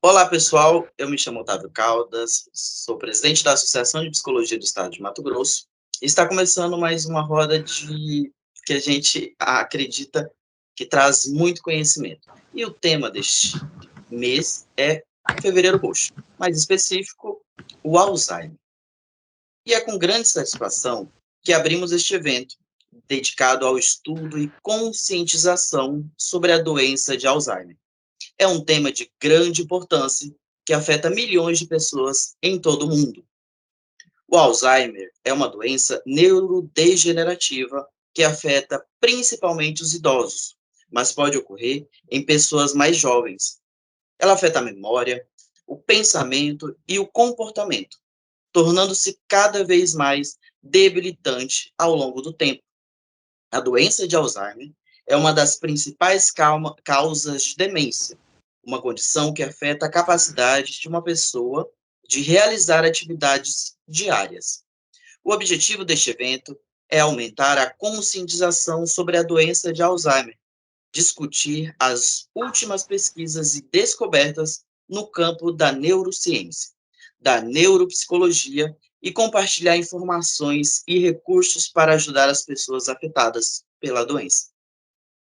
Olá, pessoal. Eu me chamo Otávio Caldas, sou presidente da Associação de Psicologia do Estado de Mato Grosso. E está começando mais uma roda de que a gente acredita que traz muito conhecimento. E o tema deste mês é Fevereiro Roxo, mais específico, o Alzheimer. E é com grande satisfação que abrimos este evento, dedicado ao estudo e conscientização sobre a doença de Alzheimer. É um tema de grande importância que afeta milhões de pessoas em todo o mundo. O Alzheimer é uma doença neurodegenerativa que afeta principalmente os idosos, mas pode ocorrer em pessoas mais jovens. Ela afeta a memória, o pensamento e o comportamento, tornando-se cada vez mais debilitante ao longo do tempo. A doença de Alzheimer é uma das principais causas de demência, uma condição que afeta a capacidade de uma pessoa de realizar atividades diárias. O objetivo deste evento é aumentar a conscientização sobre a doença de Alzheimer, discutir as últimas pesquisas e descobertas no campo da neurociência, da neuropsicologia e compartilhar informações e recursos para ajudar as pessoas afetadas pela doença.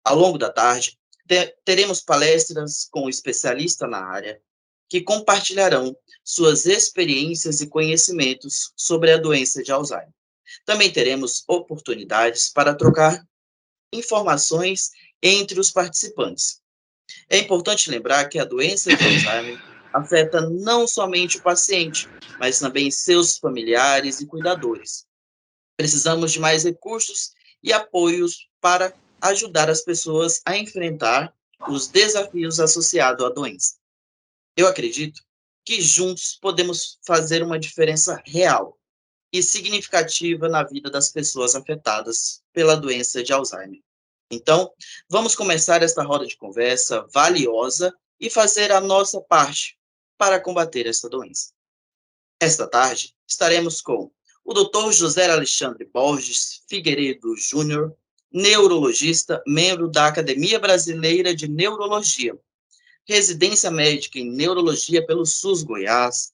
Ao longo da tarde, teremos palestras com especialistas na área que compartilharão suas experiências e conhecimentos sobre a doença de Alzheimer. Também teremos oportunidades para trocar informações entre os participantes. É importante lembrar que a doença de Alzheimer afeta não somente o paciente, mas também seus familiares e cuidadores. Precisamos de mais recursos e apoios para ajudar as pessoas a enfrentar os desafios associados à doença. Eu acredito que juntos podemos fazer uma diferença real e significativa na vida das pessoas afetadas pela doença de Alzheimer. Então, vamos começar esta roda de conversa valiosa e fazer a nossa parte para combater esta doença. Esta tarde, estaremos com o Dr. José Alexandre Borges Figueiredo Júnior, neurologista, membro da Academia Brasileira de Neurologia, residência médica em neurologia pelo SUS Goiás,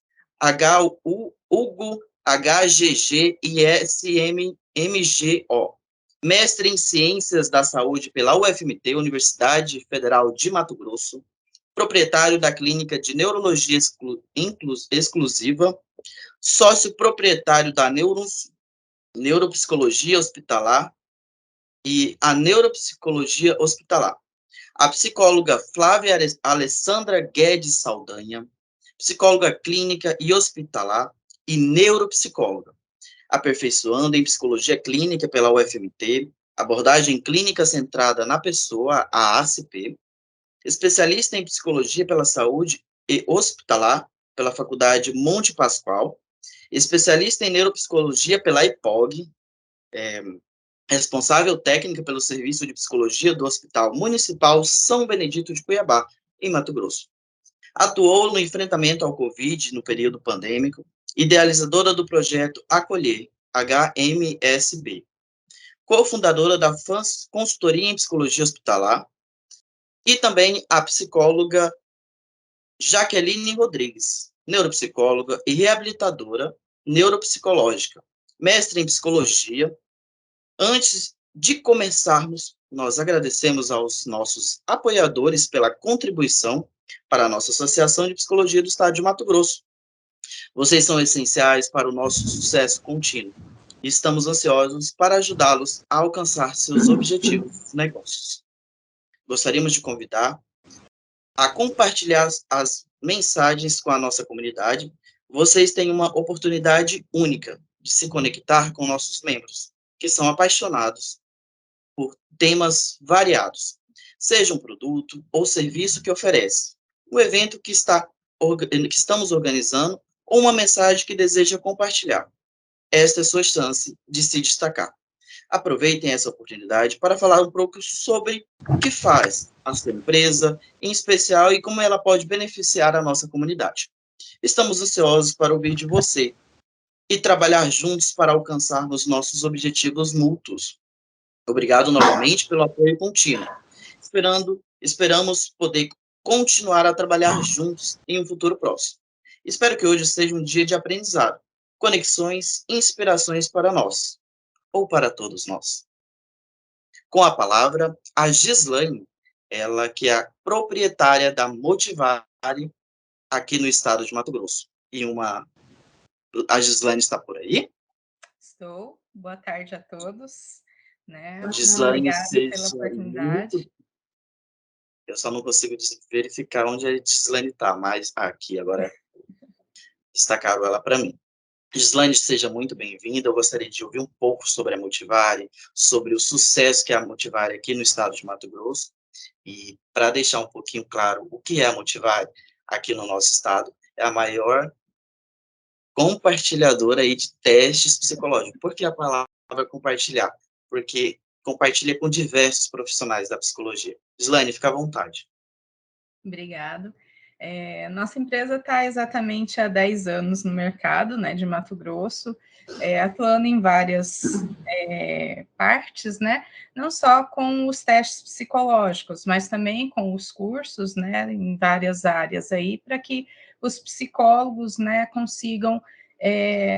Hugo HGG e SMMGO, mestre em Ciências da Saúde pela UFMT, Universidade Federal de Mato Grosso, proprietário da Clínica de Neurologia Exclusiva, sócio proprietário da Neuropsicologia Hospitalar e a Neuropsicologia Hospitalar. A psicóloga Flávia Alessandra Guedes Saldanha, psicóloga clínica e hospitalar e neuropsicóloga, aperfeiçoando em psicologia clínica pela UFMT, abordagem clínica centrada na pessoa, a ACP, especialista em psicologia pela saúde e hospitalar pela Faculdade Monte Pascoal, especialista em neuropsicologia pela IPOG, responsável técnica pelo Serviço de Psicologia do Hospital Municipal São Benedito de Cuiabá, em Mato Grosso. Atuou no enfrentamento ao Covid no período pandêmico, idealizadora do projeto Acolher, HMSB, cofundadora da FANS Consultoria em Psicologia Hospitalar, e também a psicóloga Jaqueline Rodrigues, neuropsicóloga e reabilitadora neuropsicológica, mestre em psicologia. Antes de começarmos, nós agradecemos aos nossos apoiadores pela contribuição para a nossa Associação de Psicologia do Estado de Mato Grosso. Vocês são essenciais para o nosso sucesso contínuo e estamos ansiosos para ajudá-los a alcançar seus objetivos nos negócios. Gostaríamos de convidar a compartilhar as mensagens com a nossa comunidade. Vocês têm uma oportunidade única de se conectar com nossos membros, que são apaixonados por temas variados, seja um produto ou serviço que oferece, um evento que estamos organizando ou uma mensagem que deseja compartilhar. Esta é a sua chance de se destacar. Aproveitem essa oportunidade para falar um pouco sobre o que faz a sua empresa, em especial, e como ela pode beneficiar a nossa comunidade. Estamos ansiosos para ouvir de você e trabalhar juntos para alcançarmos nossos objetivos mútuos. Obrigado novamente pelo apoio contínuo. Esperamos poder continuar a trabalhar juntos em um futuro próximo. Espero que hoje seja um dia de aprendizado, conexões e inspirações para nós, ou para todos nós. Com a palavra, a Gislaine, ela que é a proprietária da Motivare aqui no estado de Mato Grosso. A Gislaine está por aí? Estou. Boa tarde a todos. Né? Gislaine, Obrigada pela seja muito. oportunidade. Eu só não consigo verificar onde a Gislaine está, mas aqui agora destacaram ela para mim. Gislaine, seja muito bem-vinda. Eu gostaria de ouvir um pouco sobre a Motivare, sobre o sucesso que é a Motivare aqui no estado de Mato Grosso. E para deixar um pouquinho claro o que é a Motivare aqui no nosso estado, é a maior compartilhadora aí de testes psicológicos. Por que a palavra compartilhar? Porque compartilha com diversos profissionais da psicologia. Gislaine, fica à vontade. Obrigado. Nossa empresa está exatamente há 10 anos no mercado, né, de Mato Grosso, atuando em várias partes, né, não só com os testes psicológicos, mas também com os cursos, né, em várias áreas aí, para que os psicólogos, né, consigam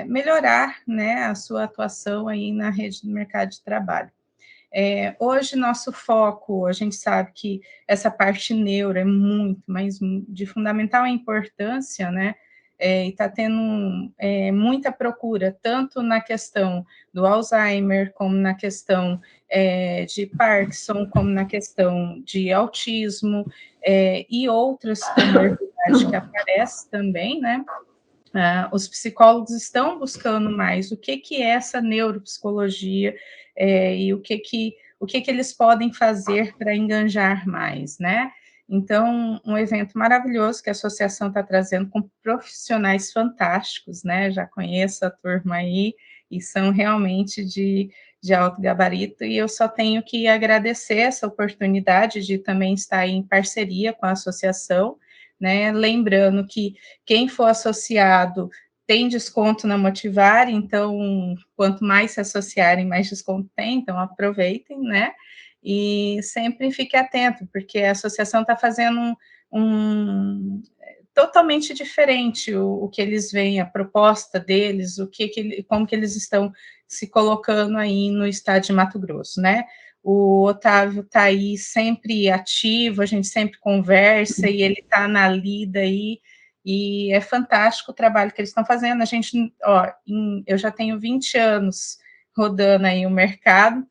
melhorar, né, a sua atuação aí na rede do mercado de trabalho. Hoje, nosso foco, a gente sabe que essa parte neuro é muito, mas de fundamental importância, né? E está tendo muita procura, tanto na questão do Alzheimer, como na questão de Parkinson, como na questão de autismo, e outras comorbidades que aparecem também, né? Os psicólogos estão buscando mais o que é essa neuropsicologia e o que eles podem fazer para enganjar mais, né? Então, um evento maravilhoso que a associação está trazendo com profissionais fantásticos, né? Já conheço a turma aí e são realmente de alto gabarito, e eu só tenho que agradecer essa oportunidade de também estar em parceria com a associação, né? Lembrando que quem for associado tem desconto na Motivare, então, quanto mais se associarem, mais desconto tem, então aproveitem, né? E sempre fique atento, porque a associação está fazendo totalmente diferente o que eles veem, a proposta deles, como que eles estão se colocando aí no estado de Mato Grosso, né? O Otávio está aí sempre ativo, a gente sempre conversa e ele está na lida aí, e é fantástico o trabalho que eles estão fazendo. A gente, eu já tenho 20 anos rodando aí o mercado,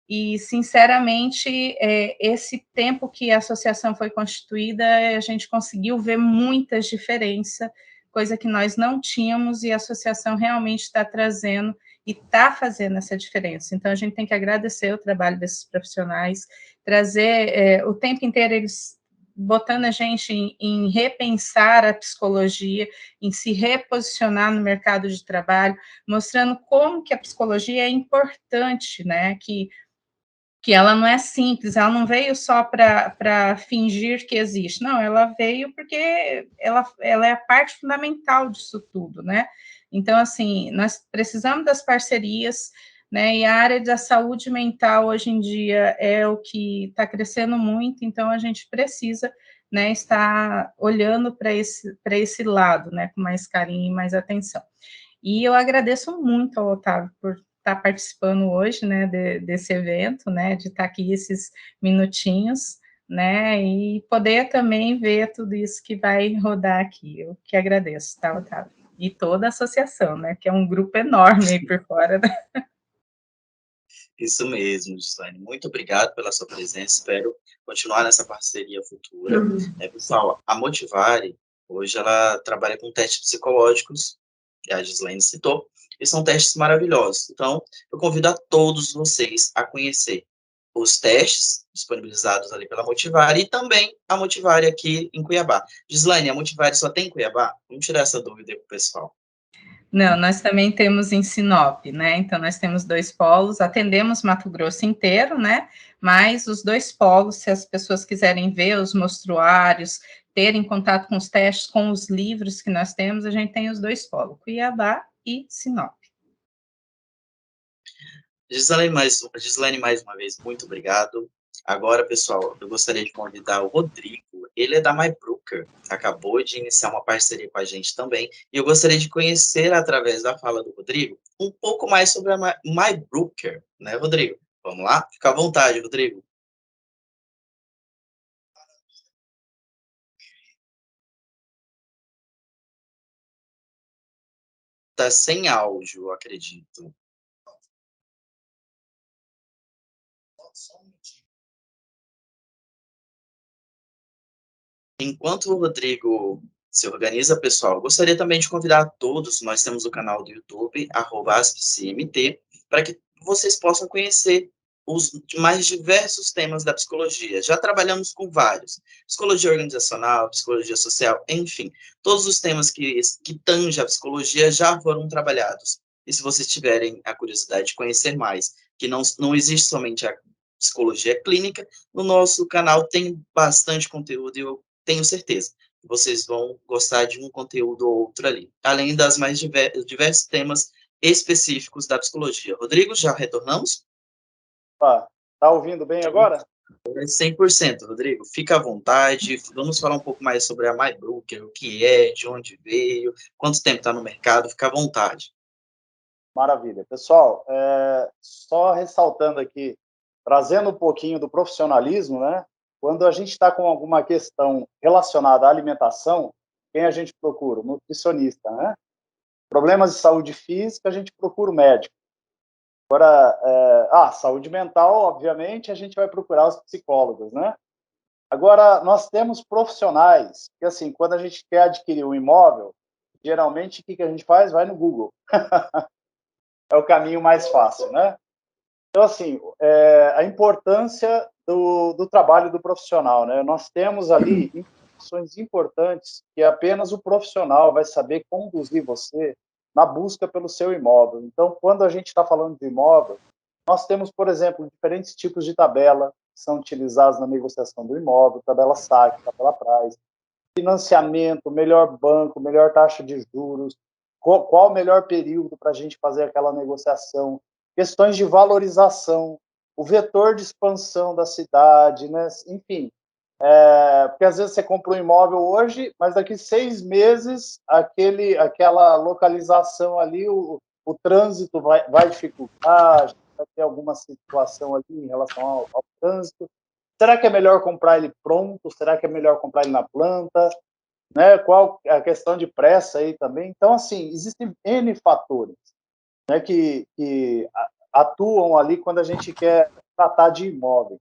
e, sinceramente, esse tempo que a associação foi constituída, a gente conseguiu ver muitas diferenças, coisa que nós não tínhamos, e a associação realmente está trazendo e está fazendo essa diferença. Então, a gente tem que agradecer o trabalho desses profissionais, trazer o tempo inteiro eles botando a gente em repensar a psicologia, em se reposicionar no mercado de trabalho, mostrando como que a psicologia é importante, né, que ela não é simples, ela não veio só para fingir que existe, não, ela veio porque ela é a parte fundamental disso tudo, né? Então, assim, nós precisamos das parcerias, né? E a área da saúde mental hoje em dia é o que está crescendo muito, então a gente precisa, né, estar olhando para esse lado, né, com mais carinho e mais atenção. E eu agradeço muito ao Otávio por estar participando hoje, né, desse evento, né, de estar aqui esses minutinhos, né, e poder também ver tudo isso que vai rodar aqui. Eu que agradeço, tá, Otávio? E toda a associação, né, que é um grupo enorme aí por fora, né? Isso mesmo, Gislaine. Muito obrigado pela sua presença. Espero continuar nessa parceria futura. Pessoal, a Motivare, hoje ela trabalha com testes psicológicos, que a Gislaine citou, e são testes maravilhosos. Então, eu convido a todos vocês a conhecer os testes disponibilizados ali pela Motivare e também a Motivare aqui em Cuiabá. Gislaine, a Motivare só tem em Cuiabá? Vamos tirar essa dúvida aí para o pessoal. Não, nós também temos em Sinop, né? Então, nós temos 2 polos, atendemos Mato Grosso inteiro, né? Mas os 2 polos, se as pessoas quiserem ver os mostruários, terem contato com os testes, com os livros que nós temos, a gente tem os 2 polos, Cuiabá e Sinop. Gislaine, mais uma vez, muito obrigado. Agora, pessoal, eu gostaria de convidar o Rodrigo. Ele é da MyBrooker, acabou de iniciar uma parceria com a gente também. E eu gostaria de conhecer, através da fala do Rodrigo, um pouco mais sobre a MyBrooker, né, Rodrigo? Vamos lá? Fica à vontade, Rodrigo. Tá sem áudio, eu acredito. Enquanto o Rodrigo se organiza, pessoal, gostaria também de convidar a todos, nós temos o canal do YouTube, @aspcimt, para que vocês possam conhecer os mais diversos temas da psicologia. Já trabalhamos com vários, psicologia organizacional, psicologia social, enfim, todos os temas que tangem a psicologia já foram trabalhados. E se vocês tiverem a curiosidade de conhecer mais, que não existe somente a psicologia clínica, no nosso canal tem bastante conteúdo e eu tenho certeza que vocês vão gostar de um conteúdo ou outro ali, além das mais diversos temas específicos da psicologia. Rodrigo, já retornamos? Opa, tá ouvindo bem agora? 100%, Rodrigo. Fica à vontade. Vamos falar um pouco mais sobre a MyBrooker, o que é, de onde veio, quanto tempo está no mercado. Fica à vontade. Maravilha. Pessoal, só ressaltando aqui, trazendo um pouquinho do profissionalismo, né? Quando a gente está com alguma questão relacionada à alimentação, quem a gente procura? O nutricionista, né? Problemas de saúde física, a gente procura o médico. Agora, saúde mental, obviamente, a gente vai procurar os psicólogos, né? Agora, nós temos profissionais que, assim, quando a gente quer adquirir um imóvel, geralmente, o que a gente faz? Vai no Google. É o caminho mais fácil, né? Então, assim, a importância do trabalho do profissional, né? Nós temos ali informações importantes que apenas o profissional vai saber conduzir você na busca pelo seu imóvel. Então, quando a gente está falando de imóvel, nós temos, por exemplo, diferentes tipos de tabela que são utilizados na negociação do imóvel, tabela saque, tabela price, financiamento, melhor banco, melhor taxa de juros, qual o melhor período para a gente fazer aquela negociação, questões de valorização, o vetor de expansão da cidade, né? Enfim, porque às vezes você compra um imóvel hoje, mas daqui 6 meses aquela localização ali, o trânsito vai dificultar, vai ter alguma situação ali em relação ao trânsito. Será que é melhor comprar ele pronto? Será que é melhor comprar ele na planta? Né? Qual a questão de pressa aí também? Então, assim, existem N fatores, né, que atuam ali quando a gente quer tratar de imóvel.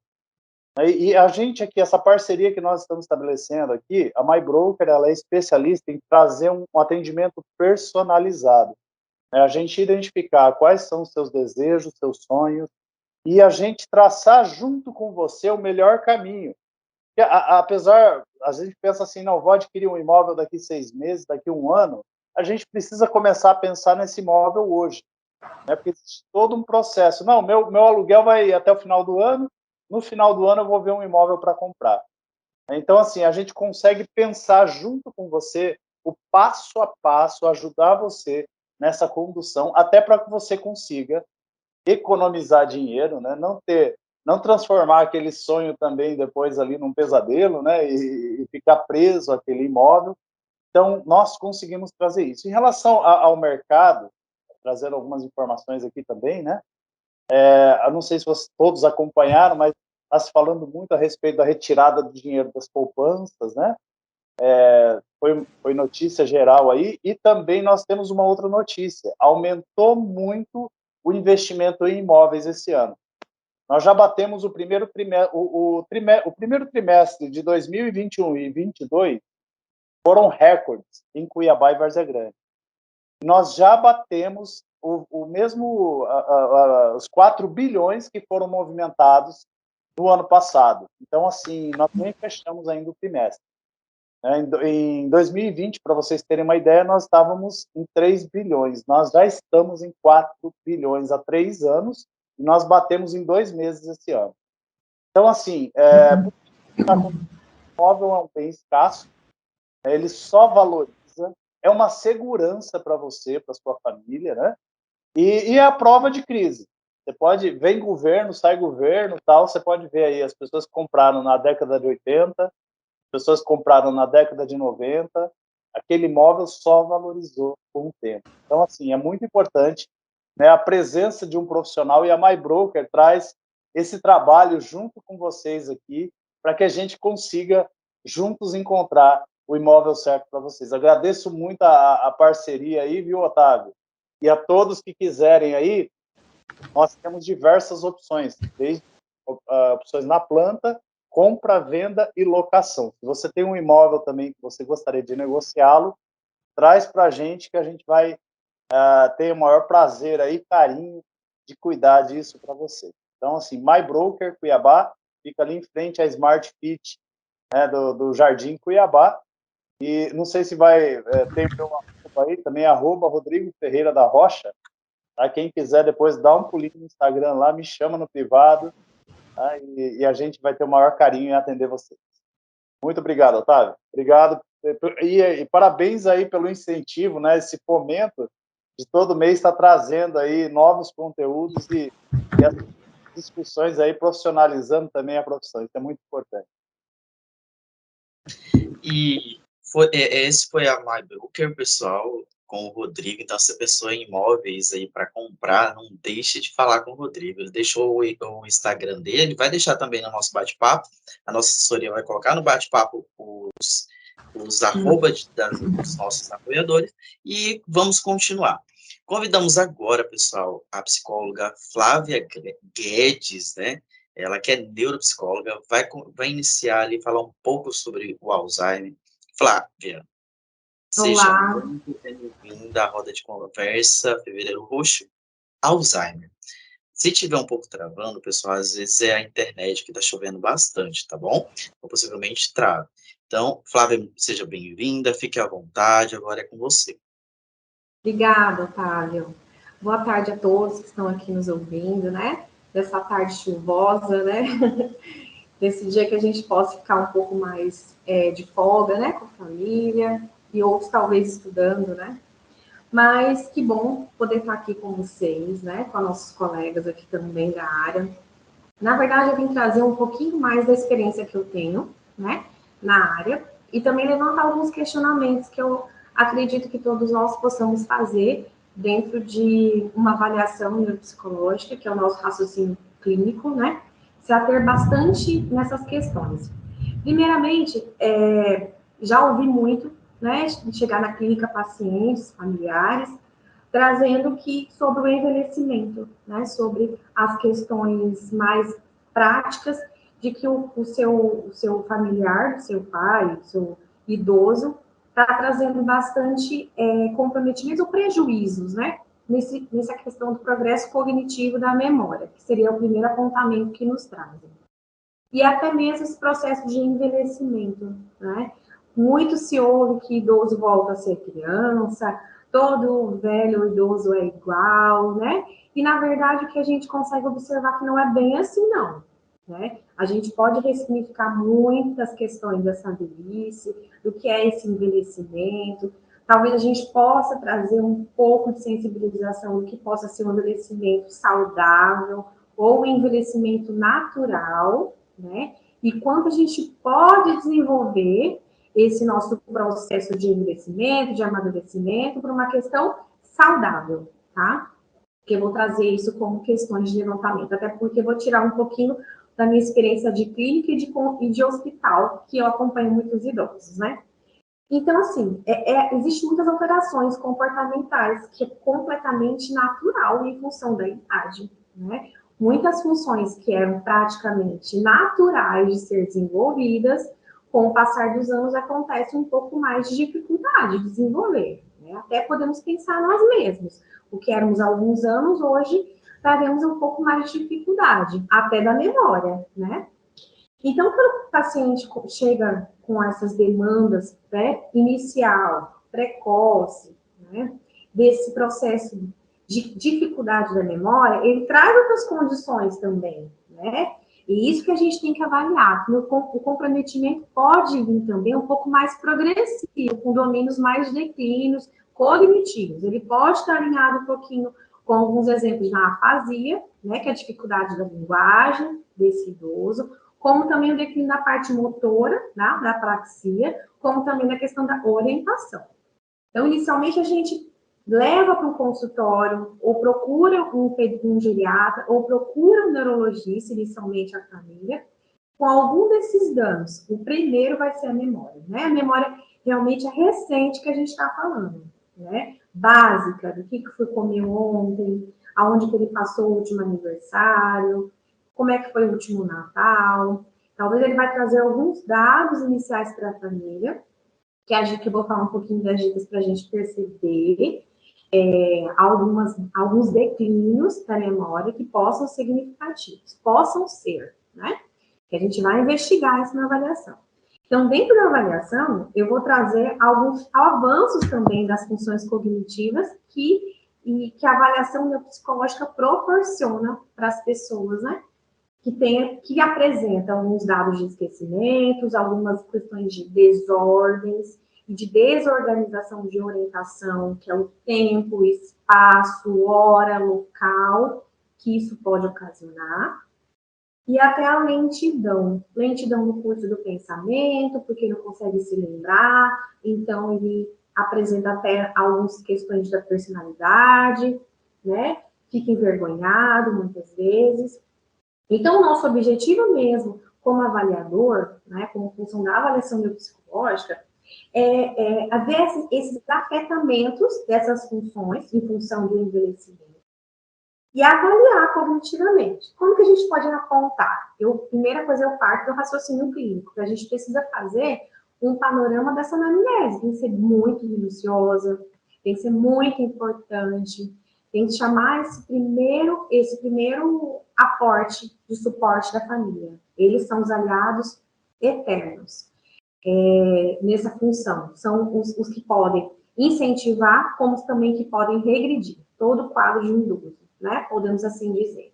E a gente aqui, essa parceria que nós estamos estabelecendo aqui, a MyBroker, ela é especialista em trazer um atendimento personalizado. Né? A gente identificar quais são os seus desejos, seus sonhos, e a gente traçar junto com você o melhor caminho. Apesar, às vezes a gente pensa assim, não, vou adquirir um imóvel daqui 6 meses, daqui 1 ano, a gente precisa começar a pensar nesse imóvel hoje, né? Porque existe todo um processo. Não, meu aluguel vai até o final do ano, no final do ano eu vou ver um imóvel para comprar. Então, assim, a gente consegue pensar junto com você o passo a passo, ajudar você nessa condução, até para que você consiga economizar dinheiro, né? Não transformar aquele sonho também depois ali num pesadelo, né? E ficar preso àquele imóvel. Então, nós conseguimos trazer isso. Em relação ao mercado, trazendo algumas informações aqui também, né? Eu não sei se vocês todos acompanharam, mas está se falando muito a respeito da retirada do dinheiro das poupanças, né? Foi notícia geral aí, e também nós temos uma outra notícia, aumentou muito o investimento em imóveis esse ano. Nós já batemos o primeiro trimestre de 2021 e 2022 foram recordes em Cuiabá e Várzea Grande. Nós já batemos os 4 bilhões que foram movimentados no ano passado. Então, assim, nós nem fechamos ainda o trimestre. Em 2020, para vocês terem uma ideia, nós estávamos em 3 bilhões. Nós já estamos em 4 bilhões há 3 anos e nós batemos em 2 meses esse ano. Então, assim, o imóvel é um bem escasso, né? Ele só valoriza, é uma segurança para você, para sua família, né? E é a prova de crise. Você pode, vem governo, sai governo, tal, você pode ver aí as pessoas que compraram na década de 80, pessoas que compraram na década de 90, aquele imóvel só valorizou com o tempo. Então, assim, é muito importante, né, a presença de um profissional, e a MyBroker traz esse trabalho junto com vocês aqui, para que a gente consiga juntos encontrar o imóvel certo para vocês. Agradeço muito a parceria aí, viu, Otávio? E a todos que quiserem aí, nós temos diversas opções, desde opções na planta, compra, venda e locação. Se você tem um imóvel também que você gostaria de negociá-lo, traz para a gente que a gente vai ter o maior prazer aí, carinho de cuidar disso para você. Então, assim, MyBroker Cuiabá fica ali em frente à Smart Fit, né, do Jardim Cuiabá. E não sei se vai ter o meu arroba aí também, @Rodrigo Ferreira da Rocha. Tá? Quem quiser depois dar um pulinho no Instagram lá, me chama no privado, tá? E a gente vai ter o maior carinho em atender vocês. Muito obrigado, Otávio. Obrigado. E parabéns aí pelo incentivo, né? Esse fomento de todo mês estar trazendo aí novos conteúdos e as discussões aí, profissionalizando também a profissão. Isso é muito importante. E esse foi a MyBroker, pessoal, com o Rodrigo. Então, se a pessoa em imóveis aí para comprar, não deixe de falar com o Rodrigo. Ele deixou o Instagram dele, vai deixar também no nosso bate-papo. A nossa assessoria vai colocar no bate-papo os arrobas dos nossos apoiadores. E vamos continuar. Convidamos agora, pessoal, a psicóloga Flávia Guedes, né? Ela que é neuropsicóloga, vai iniciar ali, falar um pouco sobre o Alzheimer. Flávia, seja muito bem-vinda à roda de conversa, Fevereiro Roxo, Alzheimer. Se tiver um pouco travando, pessoal, às vezes é a internet que está chovendo bastante, tá bom? Ou possivelmente trave. Então, Flávia, seja bem-vinda, fique à vontade, agora é com você. Obrigada, Otávio. Boa tarde a todos que estão aqui nos ouvindo, né? Dessa tarde chuvosa, né? Desse dia que a gente possa ficar um pouco mais de folga, né? Com a família e outros talvez estudando, né? Mas que bom poder estar aqui com vocês, né? Com nossos colegas aqui também da área. Na verdade, eu vim trazer um pouquinho mais da experiência que eu tenho, né? Na área e também levantar alguns questionamentos que eu acredito que todos nós possamos fazer dentro de uma avaliação neuropsicológica, que é o nosso raciocínio clínico, né? Se ater bastante nessas questões. Primeiramente, já ouvi muito, né, chegar na clínica pacientes, familiares, trazendo sobre o envelhecimento, né, sobre as questões mais práticas de que o seu familiar, o seu pai, o seu idoso, está trazendo bastante comprometimentos ou prejuízos, né, nessa questão do progresso cognitivo da memória, que seria o primeiro apontamento que nos trazem. E até mesmo esse processo de envelhecimento, né? Muito se ouve que idoso volta a ser criança, todo velho ou idoso é igual, né? E, na verdade, o que a gente consegue observar que não é bem assim, não. Né? A gente pode ressignificar muitas questões dessa velhice, do que é esse envelhecimento. Talvez a gente possa trazer um pouco de sensibilização do que possa ser um envelhecimento saudável ou um envelhecimento natural, né? E quanto a gente pode desenvolver esse nosso processo de envelhecimento, de amadurecimento, para uma questão saudável, tá? Porque eu vou trazer isso como questões de levantamento, até porque eu vou tirar um pouquinho da minha experiência de clínica e de hospital, que eu acompanho muitos idosos, né? Então, assim, existem muitas alterações comportamentais que é completamente natural em função da idade, né? Muitas funções que eram praticamente naturais de ser desenvolvidas, com o passar dos anos acontece um pouco mais de dificuldade de desenvolver, né? Até podemos pensar nós mesmos. O que éramos há alguns anos, hoje teremos um pouco mais de dificuldade, até da memória, né? Então, quando o paciente chega com essas demandas inicial, precoce, né, desse processo de dificuldade da memória, ele traz outras condições também, né? E isso que a gente tem que avaliar, que o comprometimento pode vir também um pouco mais progressivo, com domínios mais declínios, cognitivos. Ele pode estar alinhado um pouquinho com alguns exemplos na afasia, né, que é a dificuldade da linguagem desse idoso, como também o declínio da parte motora, né, da apraxia, como também na questão da orientação. Então, inicialmente, a gente leva para um consultório, ou procura um geriatra, ou procura um neurologista, inicialmente a família, com algum desses danos. O primeiro vai ser a memória, né? A memória realmente é recente que a gente está falando, né? Básica, do que foi comer ontem, aonde que ele passou o último aniversário, como é que foi o último Natal. Talvez ele vai trazer alguns dados iniciais para a família, que eu vou falar um pouquinho das dicas para a gente perceber alguns declínios da memória que possam ser significativos, possam ser, né? Que a gente vai investigar isso na avaliação. Então, dentro da avaliação, eu vou trazer alguns avanços também das funções cognitivas que a avaliação neuropsicológica proporciona para as pessoas, né? Que apresentam alguns dados de esquecimentos, algumas questões de desordens e de desorganização de orientação, que é o tempo, espaço, hora, local, que isso pode ocasionar. E até a lentidão no curso do pensamento, porque não consegue se lembrar, então ele apresenta até algumas questões da personalidade, né? Fica envergonhado muitas vezes. Então, o nosso objetivo mesmo, como avaliador, né, como função da avaliação neuropsicológica, é ver esses afetamentos dessas funções em função do envelhecimento e avaliar cognitivamente. Como que a gente pode apontar? Primeira coisa, eu parto do raciocínio clínico, que a gente precisa fazer um panorama dessa anamnese. Tem que ser muito minuciosa, tem que ser muito importante, tem que chamar esse primeiro aporte de suporte da família. Eles são os aliados eternos nessa função. São os que podem incentivar, como também que podem regredir todo o quadro de um idoso, né? Podemos assim dizer.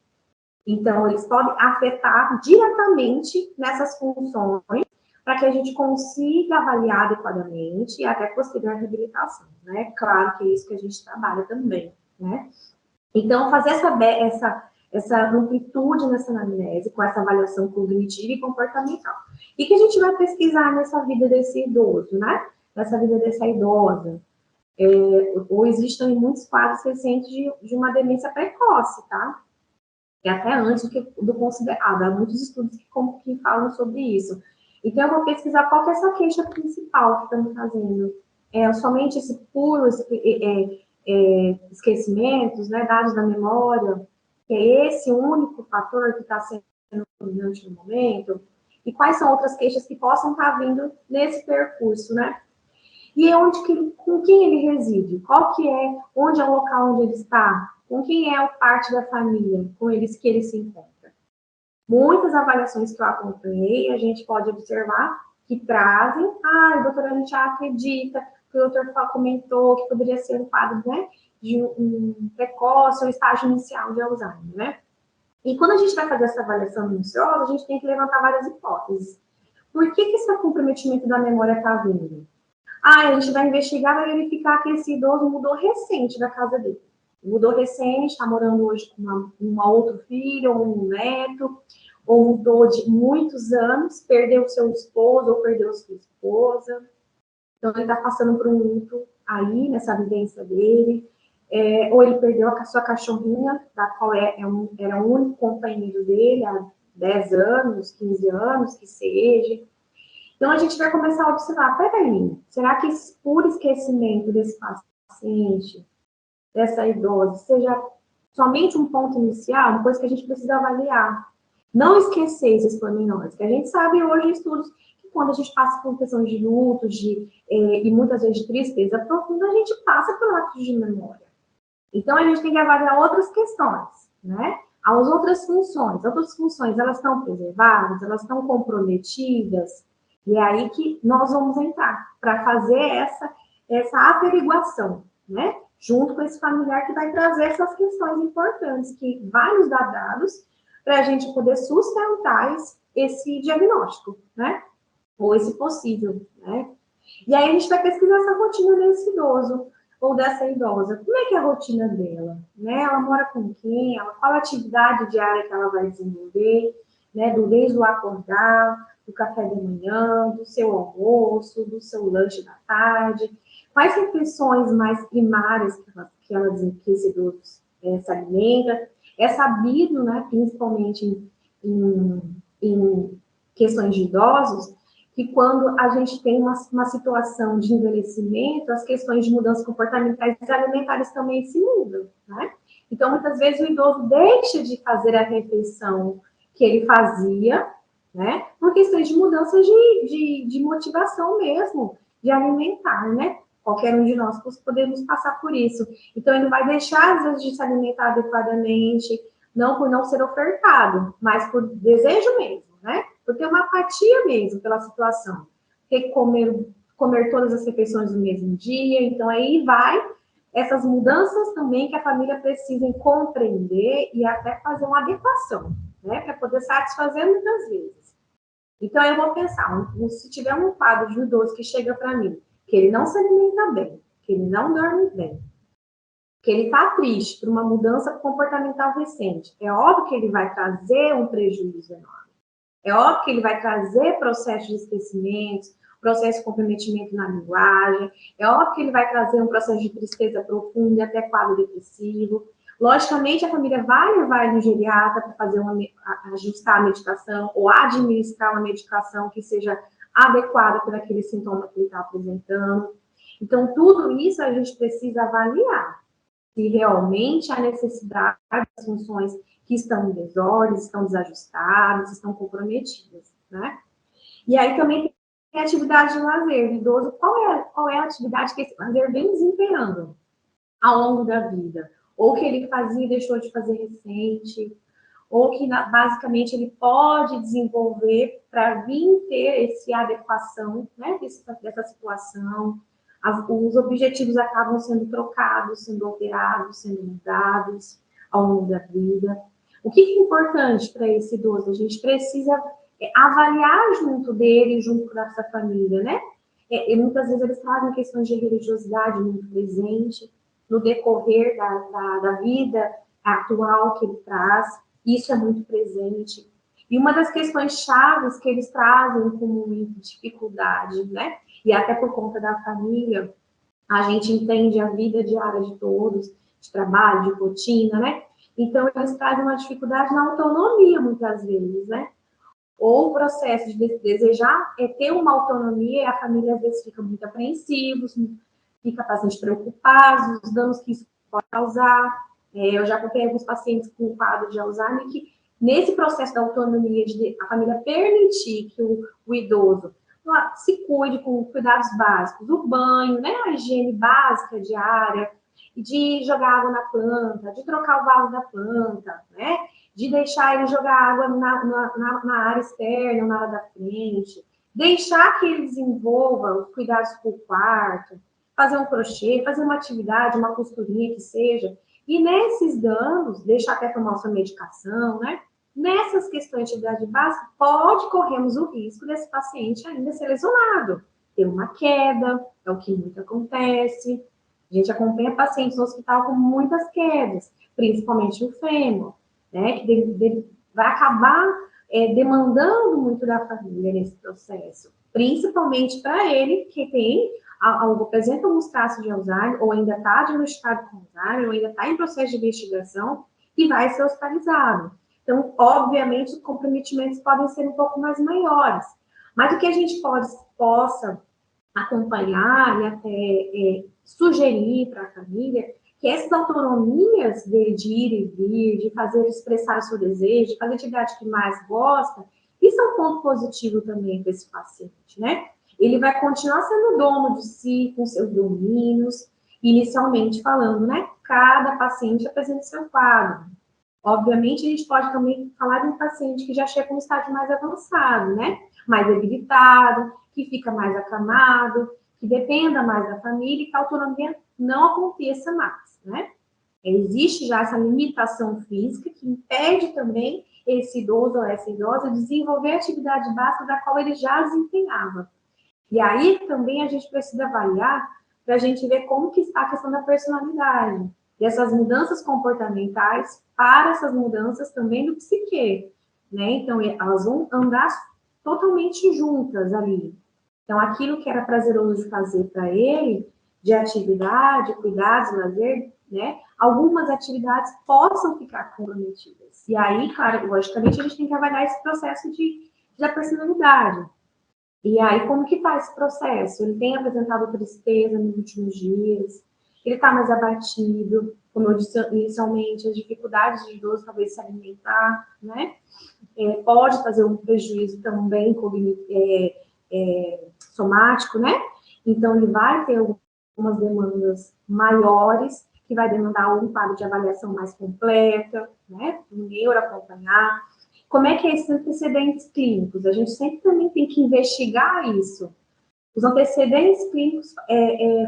Então, eles podem afetar diretamente nessas funções para que a gente consiga avaliar adequadamente e até posterior reabilitação, né? Claro que é isso que a gente trabalha também, né? Então, fazer essa amplitude nessa anamnese, com essa avaliação cognitiva e comportamental. E que a gente vai pesquisar nessa vida desse idoso, né? Nessa vida dessa idosa. Ou existem muitos quadros recentes de uma demência precoce, tá? E até antes do considerado. Há muitos estudos que falam sobre isso. Então, eu vou pesquisar qual que é essa queixa principal que estamos fazendo. Somente esse puro esquecimentos, né, dados da memória, que é esse único fator que está sendo dominante no momento, e quais são outras queixas que possam estar vindo nesse percurso, né? E com quem ele reside? Onde é o local onde ele está? Com quem é a parte da família com eles que ele se encontra? Muitas avaliações que eu acompanhei, a gente pode observar que trazem, doutora, a gente já acredita, que o doutor comentou que poderia ser um quadro, né, de um precoce ou estágio inicial de Alzheimer, né? E quando a gente vai fazer essa avaliação minuciosa, a gente tem que levantar várias hipóteses. Por que esse comprometimento da memória está vindo? A gente vai investigar, vai verificar que esse idoso mudou recente da casa dele. Mudou recente, está morando hoje com uma outro filho ou um neto, ou mudou de muitos anos, perdeu seu esposo ou perdeu sua esposa. Então, ele está passando por um luto aí, nessa vivência dele. Ou ele perdeu a sua cachorrinha, da qual era o único companheiro dele há 10 anos, 15 anos, que seja. Então, a gente vai começar a observar, peraí, será que esse puro esquecimento desse paciente, dessa idosa, seja somente um ponto inicial, uma coisa que a gente precisa avaliar? Não esquecer esses pormenores, que a gente sabe hoje em estudos que quando a gente passa por questões de luto, e muitas vezes de tristeza profunda, a gente passa por atos de memória. Então, a gente tem que avaliar outras questões, né? As outras funções, elas estão preservadas, elas estão comprometidas, e é aí que nós vamos entrar para fazer essa averiguação, né? Junto com esse familiar que vai trazer essas questões importantes, que vai nos dar dados para a gente poder sustentar esse diagnóstico, né? Ou esse possível, né? E aí a gente vai pesquisar essa rotina desse idoso. ou dessa idosa, como é que é a rotina dela, né? Ela mora com quem? Qual a atividade diária que ela vai desenvolver, né? Desde o acordar, do café da manhã, do seu almoço, do seu lanche da tarde, quais refeições mais primárias que esse idoso se alimenta. É sabido, né, principalmente em questões de idosos, que quando a gente tem uma situação de envelhecimento, as questões de mudanças comportamentais e alimentares também se mudam, né? Então, muitas vezes, o idoso deixa de fazer a refeição que ele fazia, né? Por questões de mudanças de motivação mesmo, de alimentar, né? Qualquer um de nós podemos passar por isso. Então, ele vai deixar, às vezes, de se alimentar adequadamente, não por não ser ofertado, mas por desejo mesmo, né? Por ter uma apatia mesmo pela situação. Ter que comer todas as refeições no mesmo dia. Então, aí vai essas mudanças também que a família precisa compreender e até fazer uma adequação, né? Para poder satisfazer muitas vezes. Então, eu vou pensar, se tiver um quadro de um idoso que chega para mim, que ele não se alimenta bem, que ele não dorme bem, que ele está triste por uma mudança comportamental recente, é óbvio que ele vai trazer um prejuízo enorme. É óbvio que ele vai trazer processo de esquecimento, processo de comprometimento na linguagem, é óbvio que ele vai trazer um processo de tristeza profunda e até quadro depressivo. Logicamente, a família vai levar ele no geriatra para fazer ajustar a medicação ou administrar uma medicação que seja adequada para aquele sintoma que ele está apresentando. Então, tudo isso a gente precisa avaliar se realmente há necessidade das funções que estão em desordem, estão desajustadas, estão comprometidas, né? E aí também tem a atividade de lazer. O idoso, qual é a atividade que esse lazer vem desempenhando ao longo da vida? Ou que ele fazia e deixou de fazer recente, ou que basicamente ele pode desenvolver para vir ter essa adequação, né, dessa situação. Os objetivos acabam sendo trocados, sendo alterados, sendo mudados ao longo da vida. O que é importante para esse idoso? A gente precisa avaliar junto dele, junto com essa família, né? E muitas vezes eles trazem questões de religiosidade muito presente no decorrer da vida atual que ele traz. Isso é muito presente. E uma das questões chaves que eles trazem como dificuldade, né? E até por conta da família, a gente entende a vida diária de todos, de trabalho, de rotina, né? Então, eles trazem uma dificuldade na autonomia, muitas vezes, né? Ou o processo de desejar ter uma autonomia, e a família às vezes fica muito apreensiva, fica bastante preocupada, os danos que isso pode causar. Eu já acompanhei alguns pacientes com quadro de Alzheimer que, nesse processo da autonomia, de a família permitir que o idoso se cuide com cuidados básicos, o banho, né, a higiene básica diária, de jogar água na planta, de trocar o vaso da planta, né, de deixar ele jogar água na área externa, na área da frente, deixar que ele desenvolva os cuidados com o quarto, fazer um crochê, fazer uma atividade, uma costurinha que seja, e nesses danos, deixar até tomar sua medicação, né? Nessas questões de atividade básica, corremos o risco desse paciente ainda ser lesionado, ter uma queda, é o que muito acontece. A gente acompanha pacientes no hospital com muitas quedas, principalmente no fêmur, né? Que vai acabar demandando muito da família nesse processo, principalmente para ele que apresenta alguns traços de Alzheimer, ou ainda está diagnosticado com Alzheimer, ou ainda está em processo de investigação e vai ser hospitalizado. Então, obviamente, os comprometimentos podem ser um pouco mais maiores. Mas o que a gente possa acompanhar e até sugerir para a família que essas autonomias de ir e vir, de fazer expressar o seu desejo, de fazer atividade que mais gosta, isso é um ponto positivo também para esse paciente, né? Ele vai continuar sendo dono de si, com seus domínios, inicialmente falando, né? Cada paciente apresenta seu quadro. Obviamente, a gente pode também falar de um paciente que já chega com um estágio mais avançado, né? Mais debilitado, que fica mais acamado, que dependa mais da família e que a autonomia não aconteça mais, né? Existe já essa limitação física que impede também esse idoso ou essa idosa de desenvolver a atividade básica da qual ele já desempenhava. E aí também a gente precisa avaliar para a gente ver como que está a questão da personalidade, e essas mudanças comportamentais para essas mudanças também do psique, né? Então, elas vão andar totalmente juntas ali. Então, aquilo que era prazeroso de fazer para ele, de atividade, cuidados, lazer, né? Algumas atividades possam ficar comprometidas. E aí, claro, logicamente, a gente tem que avaliar esse processo da personalidade. E aí, como que está esse processo? Ele tem apresentado tristeza nos últimos dias, ele está mais abatido, como eu disse inicialmente, as dificuldades de idoso talvez se alimentar, né? Pode fazer um prejuízo também somático, né? Então, ele vai ter algumas demandas maiores, que vai demandar um quadro de avaliação mais completa, né? Um neuro acompanhar. Como é que é esses antecedentes clínicos? A gente sempre também tem que investigar isso. Os antecedentes clínicos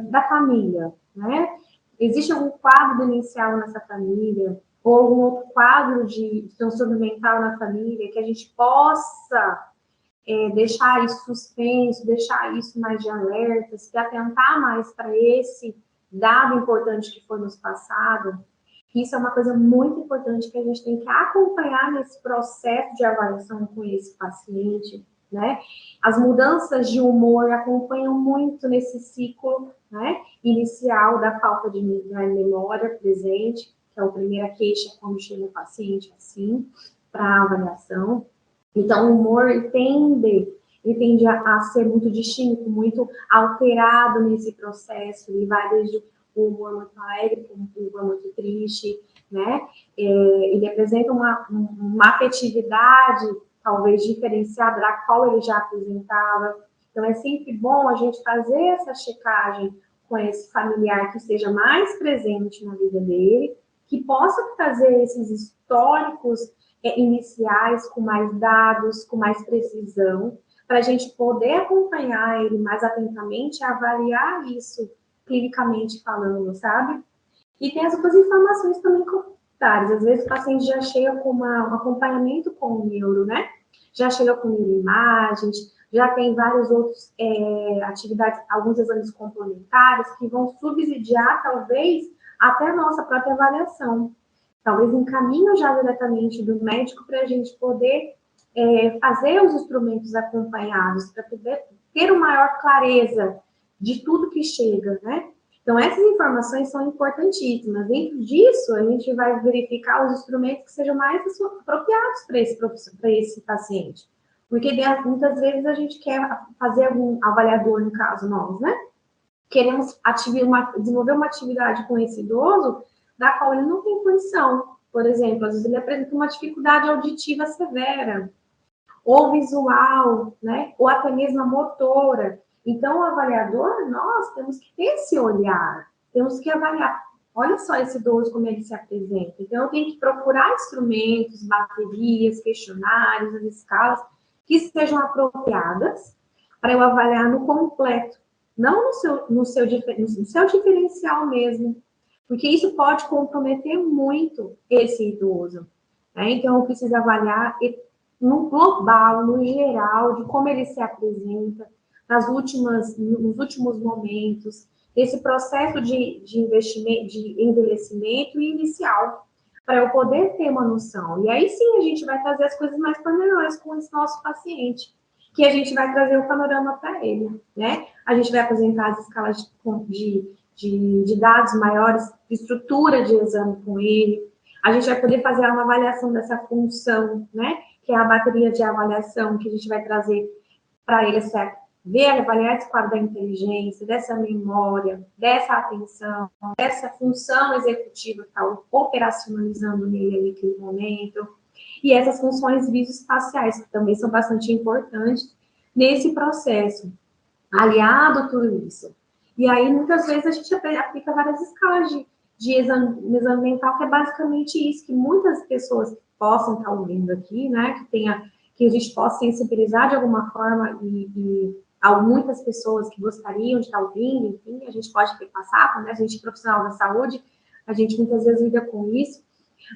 da família, né? Existe algum quadro demencial nessa família? Ou algum outro quadro de transtorno mental na família que a gente possa deixar isso suspenso, deixar isso mais de alerta, se atentar mais para esse dado importante que foi nos passado? Isso é uma coisa muito importante que a gente tem que acompanhar nesse processo de avaliação com esse paciente, né? As mudanças de humor acompanham muito nesse ciclo, né, inicial da falta de memória presente, que é a primeira queixa quando chega o paciente assim, para avaliação. Então, o humor tende a ser muito distinto, muito alterado nesse processo, ele vai desde o humor muito alegre, como o humor muito triste, né? Ele apresenta uma afetividade, talvez, diferenciada da qual ele já apresentava. Então, é sempre bom a gente fazer essa checagem com esse familiar que esteja mais presente na vida dele, que possa trazer esses históricos iniciais com mais dados, com mais precisão, para a gente poder acompanhar ele mais atentamente e avaliar isso clinicamente falando, sabe? E tem as outras informações também complementares. Às vezes o paciente já chega com um acompanhamento com o neuro, né? Já chega com neuroimagens, já tem vários outros atividades, alguns exames complementares que vão subsidiar, talvez, até a nossa própria avaliação. Talvez encaminho já diretamente do médico para a gente poder fazer os instrumentos acompanhados, para poder ter uma maior clareza de tudo que chega, né? Então, essas informações são importantíssimas. Dentro disso, a gente vai verificar os instrumentos que sejam mais apropriados para esse paciente. Porque muitas vezes a gente quer fazer algum avaliador, no caso nós, né? Queremos desenvolver uma atividade com esse idoso da qual ele não tem condição. Por exemplo, às vezes ele apresenta uma dificuldade auditiva severa, ou visual, né? Ou até mesmo a motora. Então, o avaliador, nós temos que ter esse olhar, temos que avaliar. Olha só esse idoso, como ele se apresenta. Então, eu tenho que procurar instrumentos, baterias, questionários, as escalas, que sejam apropriadas para eu avaliar no completo, não no seu diferencial mesmo, porque isso pode comprometer muito esse idoso, né? Então, eu preciso avaliar no global, no geral, de como ele se apresenta nos últimos momentos, esse processo de investimento, de envelhecimento inicial, para eu poder ter uma noção. E aí sim a gente vai fazer as coisas mais pormenores com esse nosso paciente, que a gente vai trazer o panorama para ele, né? A gente vai apresentar as escalas de dados maiores, de estrutura de exame com ele. A gente vai poder fazer uma avaliação dessa função, né? Que é a bateria de avaliação que a gente vai trazer para ele, certo? Avaliar esse quadro da inteligência, dessa memória, dessa atenção, dessa função executiva que está operacionalizando nele naquele momento. E essas funções visoespaciais, que também são bastante importantes nesse processo, aliado a tudo isso. E aí, muitas vezes, a gente aplica várias escalas de exame mental, que é basicamente isso, que muitas pessoas que possam estar ouvindo aqui, né, que a gente possa sensibilizar de alguma forma e há muitas pessoas que gostariam de estar ouvindo, enfim, a gente pode repassar, né, a gente é profissional da saúde, a gente muitas vezes lida com isso,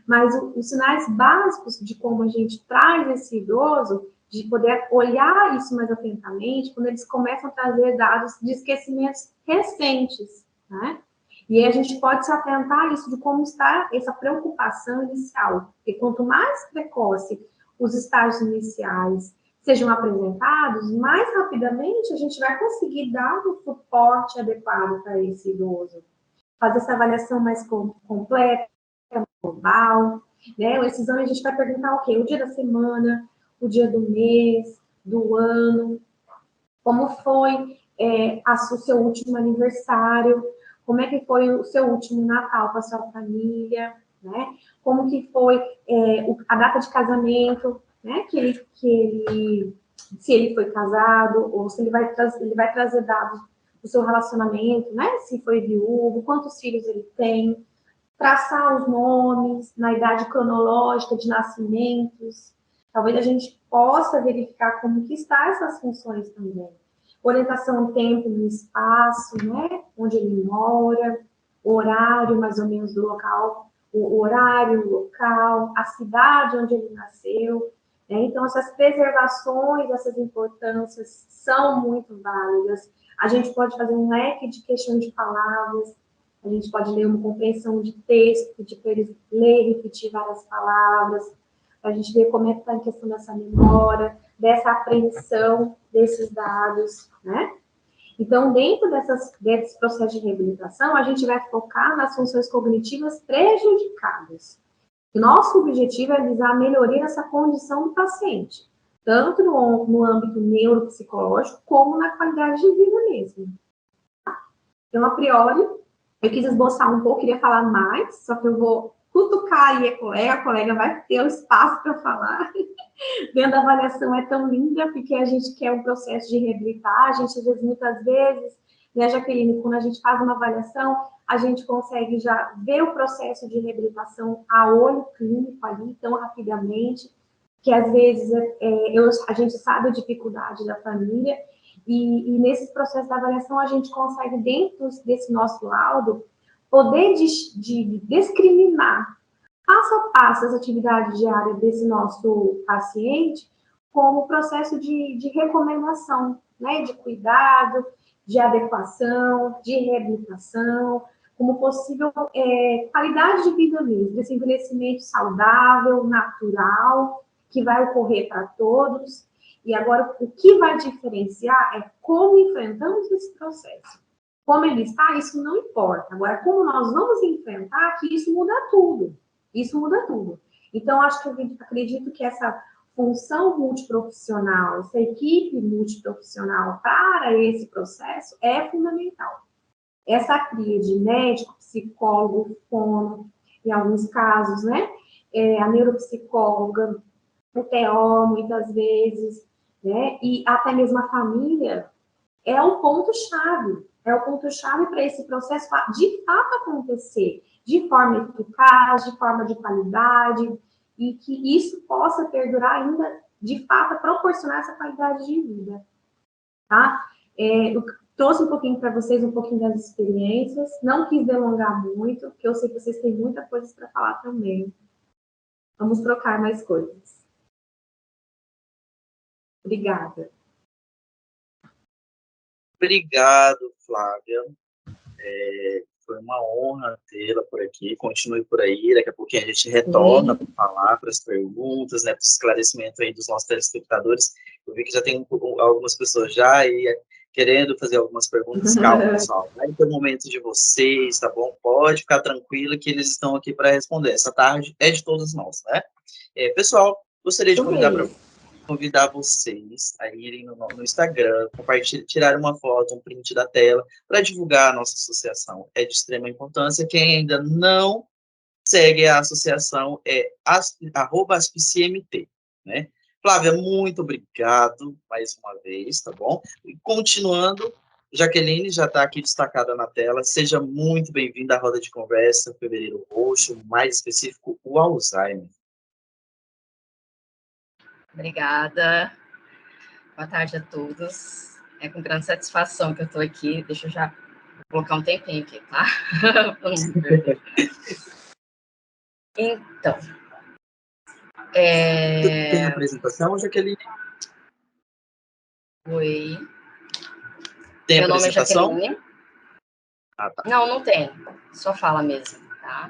mas os sinais básicos de como a gente traz esse idoso, de poder olhar isso mais atentamente quando eles começam a trazer dados de esquecimentos recentes, né? E aí a gente pode se atentar a isso de como está essa preocupação inicial, porque quanto mais precoce os estágios iniciais sejam apresentados, mais rapidamente a gente vai conseguir dar o suporte adequado para esse idoso. Fazer essa avaliação mais completa, global, né? Esse exame a gente vai perguntar o quê? O dia da semana, o dia do mês, do ano, como foi o seu último aniversário, como é que foi o seu último Natal com a sua família, né? Como que foi a data de casamento, né? Se ele foi casado, ou se ele vai trazer dados do seu relacionamento, né? Se foi viúvo, quantos filhos ele tem, traçar os nomes na idade cronológica de nascimentos. Talvez a gente possa verificar como que está essas funções também. Orientação no tempo, no espaço, né? Onde ele mora, o horário mais ou menos do local, o horário, o local, a cidade onde ele nasceu. Né? Então, essas preservações, essas importâncias são muito válidas. A gente pode fazer um leque de questões de palavras, a gente pode ler uma compreensão de texto, pedir para eles ler e repetir várias palavras, a gente ver como é que está a questão dessa memória, dessa apreensão desses dados, né? Então, dentro desse processo de reabilitação, a gente vai focar nas funções cognitivas prejudicadas. O nosso objetivo é visar a melhoria dessa condição do paciente, tanto no âmbito neuropsicológico, como na qualidade de vida mesmo. Então, a priori, eu quis esboçar um pouco, queria falar mais, só que eu vou cutucar aí a colega vai ter o espaço para falar. Dentro da avaliação é tão linda, porque a gente quer um processo de reabilitar, a gente, às vezes, muitas vezes, né, Jaqueline, quando a gente faz uma avaliação, a gente consegue já ver o processo de reabilitação a olho clínico ali, tão rapidamente, que às vezes a gente sabe a dificuldade da família, e nesse processo da avaliação a gente consegue, dentro desse nosso laudo, poder de discriminar passo a passo as atividades diárias desse nosso paciente como processo de recomendação, né, de cuidado, de adequação, de reabilitação, como possível qualidade de vida mesmo, desse envelhecimento saudável, natural, que vai ocorrer para todos. E agora, o que vai diferenciar é como enfrentamos esse processo. Como ele está, isso não importa. Agora, como nós vamos enfrentar, que isso muda tudo. Isso muda tudo. Então, acredito que essa função multiprofissional, essa equipe multiprofissional para esse processo é fundamental. Essa cria de médico, psicólogo, fono, em alguns casos, né? A neuropsicóloga, o TO, muitas vezes, né? E até mesmo a família é o ponto-chave. É o ponto-chave para esse processo de fato acontecer de forma eficaz, de forma de qualidade, e que isso possa perdurar ainda, de fato, proporcionar essa qualidade de vida, tá? Eu trouxe um pouquinho para vocês, um pouquinho das experiências, não quis delongar muito, porque eu sei que vocês têm muita coisa para falar também. Vamos trocar mais coisas. Obrigada. Obrigado, Flávia. Foi uma honra tê-la por aqui. Continue por aí. Daqui a pouquinho a gente retorna para falar, para as perguntas, né, para o esclarecimento aí dos nossos telespectadores. Eu vi que já tem algumas pessoas já aí querendo fazer algumas perguntas. Calma, pessoal. Vai ter o momento de vocês, tá bom? Pode ficar tranquilo que eles estão aqui para responder. Essa tarde é de todos nós, né? Pessoal, gostaria de convidar vocês a irem no Instagram, tirar uma foto, um print da tela, para divulgar a nossa associação. É de extrema importância. Quem ainda não segue a associação é @aspicmt, né? Flávia, muito obrigado mais uma vez, tá bom? E continuando, Jaqueline já está aqui destacada na tela. Seja muito bem-vinda à roda de conversa, Fevereiro Roxo, mais específico, o Alzheimer. Obrigada. Boa tarde a todos. É com grande satisfação que eu estou aqui. Deixa eu já colocar um tempinho aqui, tá? Então. Tem apresentação, Jaqueline? Oi. Tem Meu nome é apresentação? Jaqueline. Ah, tá. Não tem. Só fala mesmo, tá?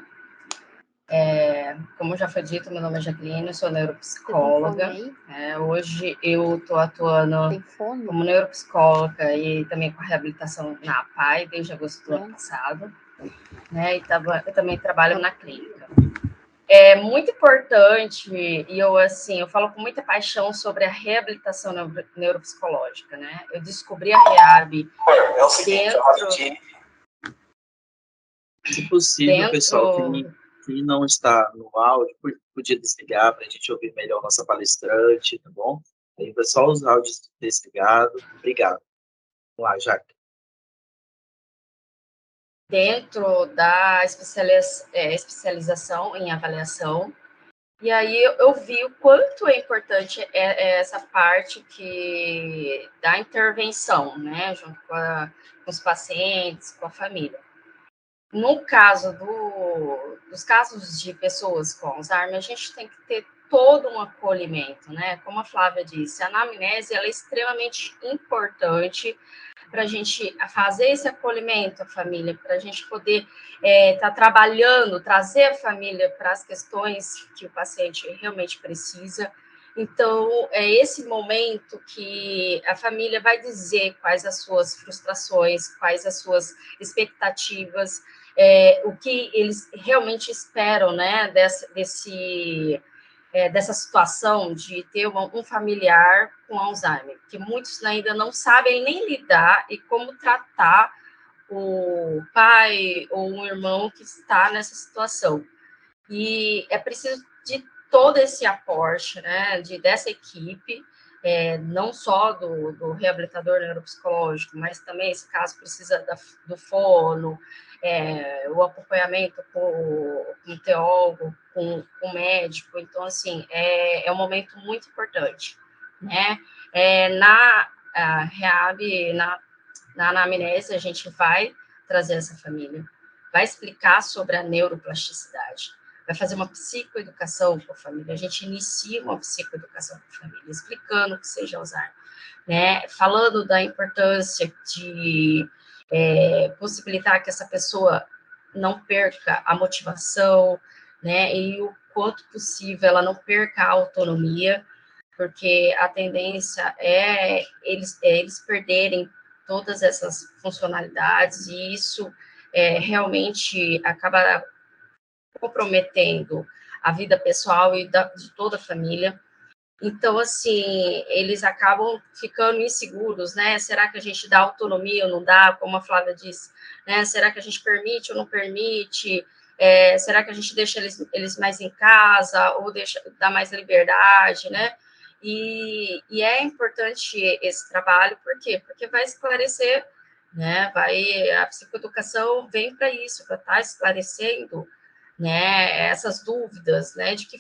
Como já foi dito, meu nome é Jaqueline, eu sou neuropsicóloga. Hoje eu estou atuando como neuropsicóloga e também com a reabilitação na APAE desde agosto do ano passado, né? Eu também trabalho na clínica. É muito importante, e eu falo com muita paixão sobre a reabilitação neuropsicológica, né? Eu descobri a REAB Se possível, pessoal, quem não está no áudio, podia desligar para a gente ouvir melhor nossa palestrante, tá bom? Aí, pessoal, os áudios desligados. Obrigado. Vamos lá, Jaque. Dentro da especialização em avaliação, e aí eu vi o quanto é importante essa parte da intervenção, né, junto com os pacientes, com a família. No caso dos casos de pessoas com Alzheimer, a gente tem que ter todo um acolhimento, né? Como a Flávia disse, a anamnese ela é extremamente importante para a gente fazer esse acolhimento à família, para a gente poder estar trabalhando, trazer a família para as questões que o paciente realmente precisa. Então, é esse momento que a família vai dizer quais as suas frustrações, quais as suas expectativas, o que eles realmente esperam, né, dessa situação de ter um familiar com Alzheimer, que muitos ainda não sabem nem lidar e como tratar o pai ou um irmão que está nessa situação. E é preciso de todo esse aporte, né, dessa equipe, não só do reabilitador neuropsicológico, mas também, esse caso, precisa do fono, o acompanhamento com o teólogo, com o médico. Então, assim, é um momento muito importante, né? Na REAB, na anamnese, a gente vai trazer essa família, vai explicar sobre a neuroplasticidade, vai fazer uma psicoeducação com a família. A gente inicia uma psicoeducação com a família, explicando o que seja Alzheimer, né? Falando da importância de possibilitar que essa pessoa não perca a motivação, né? E o quanto possível ela não perca a autonomia, porque a tendência é eles perderem todas essas funcionalidades, e isso realmente acaba comprometendo a vida pessoal e de toda a família. Então, assim, eles acabam ficando inseguros, né? Será que a gente dá autonomia ou não dá, como a Flávia disse, né? Será que a gente permite ou não permite? Será que a gente deixa eles mais em casa ou dá mais liberdade, né? E é importante esse trabalho, por quê? Porque vai esclarecer, né? A psicoeducação vem para isso, para estar esclarecendo, né, essas dúvidas, né, de que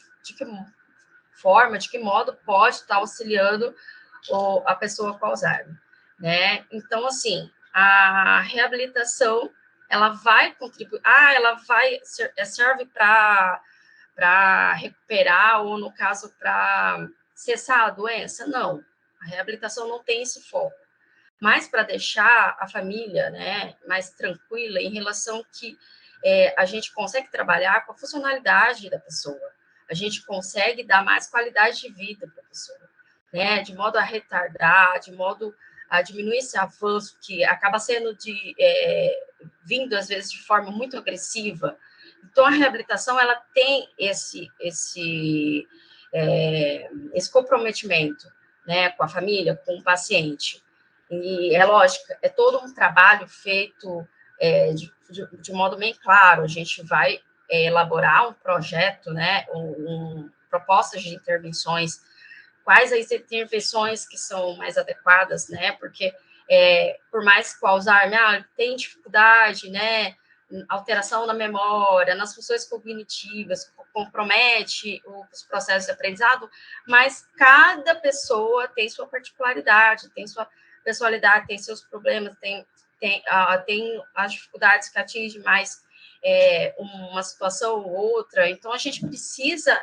forma, de que modo pode estar auxiliando a pessoa com Alzheimer, né? Então, assim, a reabilitação, ela vai contribuir, serve para recuperar, ou no caso, para cessar a doença? Não, a reabilitação não tem esse foco, mas para deixar a família, né, mais tranquila em relação que a gente consegue trabalhar com a funcionalidade da pessoa, a gente consegue dar mais qualidade de vida para a pessoa, né, de modo a retardar, de modo a diminuir esse avanço que acaba sendo vindo, às vezes, de forma muito agressiva. Então, a reabilitação, ela tem esse comprometimento, né, com a família, com o paciente. E é lógico, é todo um trabalho feito de modo bem claro. A gente vai elaborar um projeto, né, propostas de intervenções, quais as intervenções que são mais adequadas, né, porque por mais que o Alzheimer tem dificuldade, né, alteração na memória, nas funções cognitivas, compromete os processos de aprendizado, mas cada pessoa tem sua particularidade, tem sua personalidade, tem seus problemas, tem as dificuldades que atingem mais uma situação ou outra. Então, a gente precisa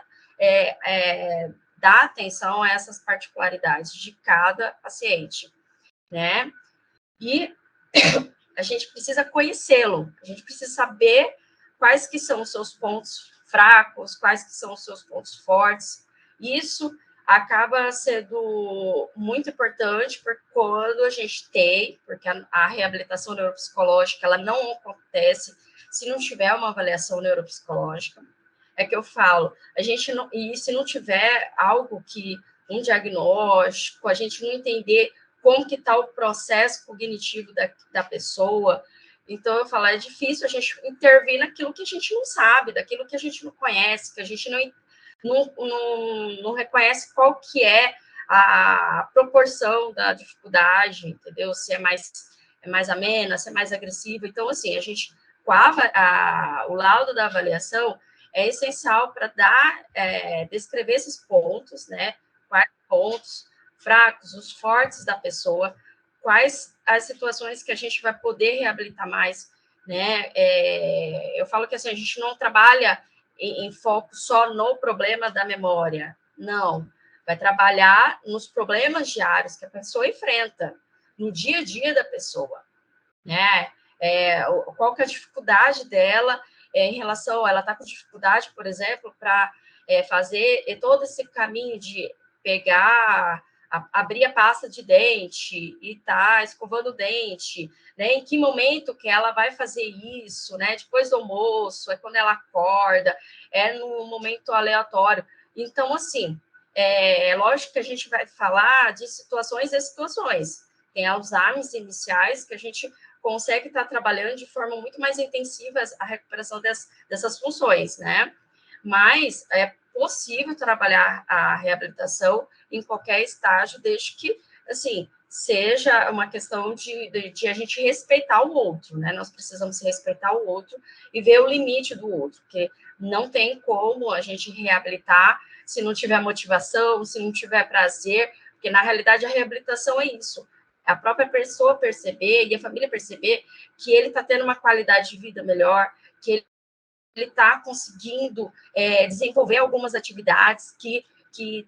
dar atenção a essas particularidades de cada paciente. né? E a gente precisa conhecê-lo, a gente precisa saber quais que são os seus pontos fracos, quais que são os seus pontos fortes. Isso acaba sendo muito importante porque quando a gente tem, porque a reabilitação neuropsicológica ela não acontece se não tiver uma avaliação neuropsicológica. É que eu falo, a gente não, e se não tiver algo que um diagnóstico, a gente não entender como que está o processo cognitivo da pessoa. Então, eu falo, é difícil a gente intervir naquilo que a gente não sabe, daquilo que a gente não conhece, que a gente não reconhece qual que é a proporção da dificuldade, entendeu? Se é mais amena, se é mais agressiva. Então, assim, a gente, o laudo da avaliação é essencial para descrever esses pontos, né? Quais pontos fracos, os fortes da pessoa, quais as situações que a gente vai poder reabilitar mais, né? Eu falo que assim, a gente não trabalha em foco só no problema da memória, não. Vai trabalhar nos problemas diários que a pessoa enfrenta, no dia a dia da pessoa, né? Qual que é a dificuldade dela em relação, ela está com dificuldade, por exemplo, para fazer todo esse caminho de pegar, abrir a pasta de dente e tá escovando o dente, né? Em que momento que ela vai fazer isso, né? Depois do almoço, é quando ela acorda, é no momento aleatório. Então, assim, lógico que a gente vai falar de situações e situações. Tem Alzheimer iniciais que a gente consegue estar trabalhando de forma muito mais intensiva a recuperação dessas funções, né? Mas é possível trabalhar a reabilitação em qualquer estágio, desde que, assim, seja uma questão de a gente respeitar o outro, né? Nós precisamos respeitar o outro e ver o limite do outro, porque não tem como a gente reabilitar se não tiver motivação, se não tiver prazer, porque na realidade a reabilitação é isso. A própria pessoa perceber e a família perceber que ele está tendo uma qualidade de vida melhor, que ele está conseguindo desenvolver algumas atividades que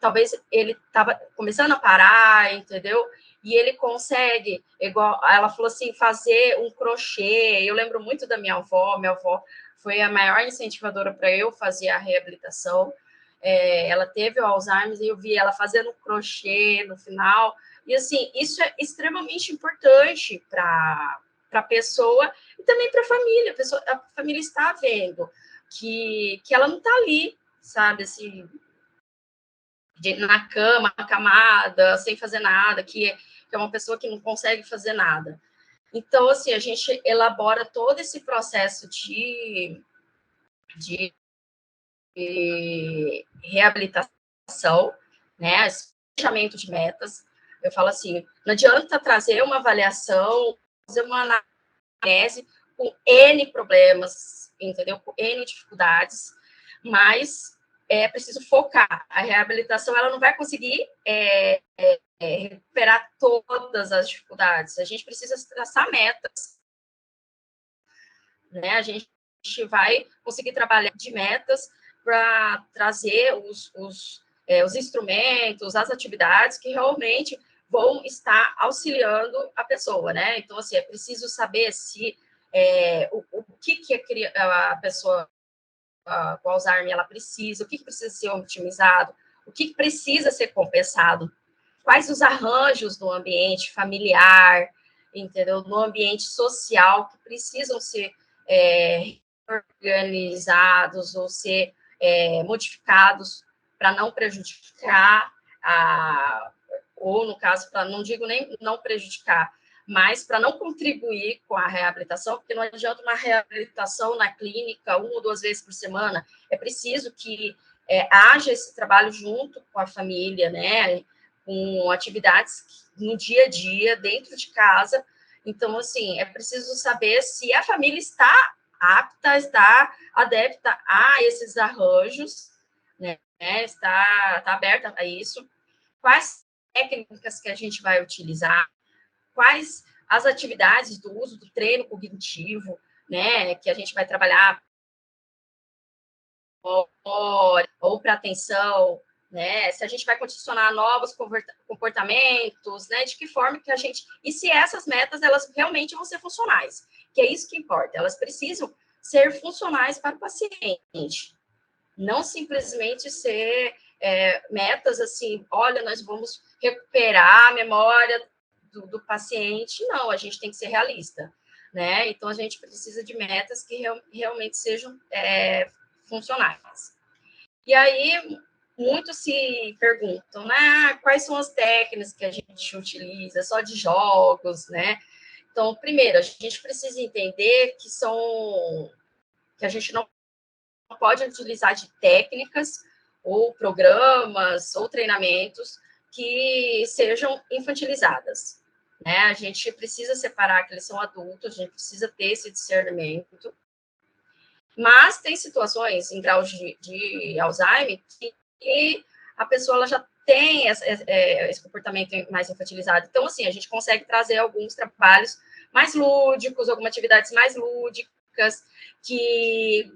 talvez ele estava começando a parar, entendeu? E ele consegue, igual ela falou assim, fazer um crochê. Eu lembro muito da minha avó foi a maior incentivadora para eu fazer a reabilitação. Ela teve o Alzheimer e eu vi ela fazendo crochê no final. E, assim, isso é extremamente importante para a pessoa e também para a família. A família está vendo que ela não está ali, sabe, assim, na cama, acamada, sem fazer nada, que é uma pessoa que não consegue fazer nada. Então, assim, a gente elabora todo esse processo de reabilitação, né, fechamento de metas. Eu falo assim, não adianta trazer uma avaliação, fazer uma anamnese com N problemas, entendeu? Com N dificuldades, mas é preciso focar. A reabilitação, ela não vai conseguir recuperar todas as dificuldades. A gente precisa traçar metas, né? A gente vai conseguir trabalhar de metas para trazer os instrumentos, as atividades que realmente vão estar auxiliando a pessoa, né? Então, assim, é preciso saber se o que a pessoa com Alzheimer ela precisa, o que precisa ser otimizado, o que precisa ser compensado, quais os arranjos no ambiente familiar, entendeu? No ambiente social que precisam ser organizados ou ser modificados para não prejudicar ou no caso, não digo nem não prejudicar, mas para não contribuir com a reabilitação, porque não adianta uma reabilitação na clínica 1 ou 2 vezes por semana, é preciso que haja esse trabalho junto com a família, né, com atividades no dia a dia, dentro de casa. Então, assim, é preciso saber se a família está apta, está adepta a esses arranjos, né, está aberta a isso, quais técnicas que a gente vai utilizar, quais as atividades do uso do treino cognitivo, né, que a gente vai trabalhar ou para atenção, né? Se a gente vai condicionar novos comportamentos, né? De que forma que a gente... E se essas metas, elas realmente vão ser funcionais, que é isso que importa. Elas precisam ser funcionais para o paciente, não simplesmente ser metas assim, olha, nós vamos recuperar a memória do paciente. Não, a gente tem que ser realista, né? Então, a gente precisa de metas que realmente sejam funcionais. E aí, muitos se perguntam, né, quais são as técnicas que a gente utiliza, só de jogos, né? Então, primeiro, a gente precisa entender que a gente não pode utilizar de técnicas ou programas ou treinamentos que sejam infantilizadas, né? A gente precisa separar que eles são adultos, a gente precisa ter esse discernimento. Mas tem situações em grau de Alzheimer que a pessoa ela já tem esse comportamento mais infantilizado. Então, assim, a gente consegue trazer alguns trabalhos mais lúdicos, algumas atividades mais lúdicas, que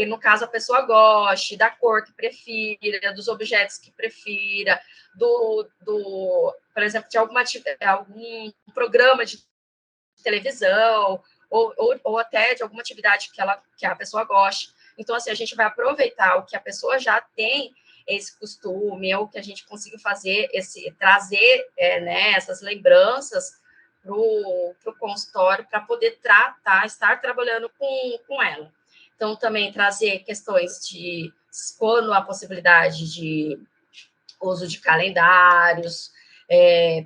no caso, a pessoa goste, da cor que prefira, dos objetos que prefira, por exemplo, de algum programa de televisão, ou até de alguma atividade que a pessoa goste. Então, assim, a gente vai aproveitar o que a pessoa já tem esse costume, ou que a gente consiga fazer, trazer né, essas lembranças para o consultório, para poder estar trabalhando com ela. Então, também trazer questões de quando há possibilidade de uso de calendários,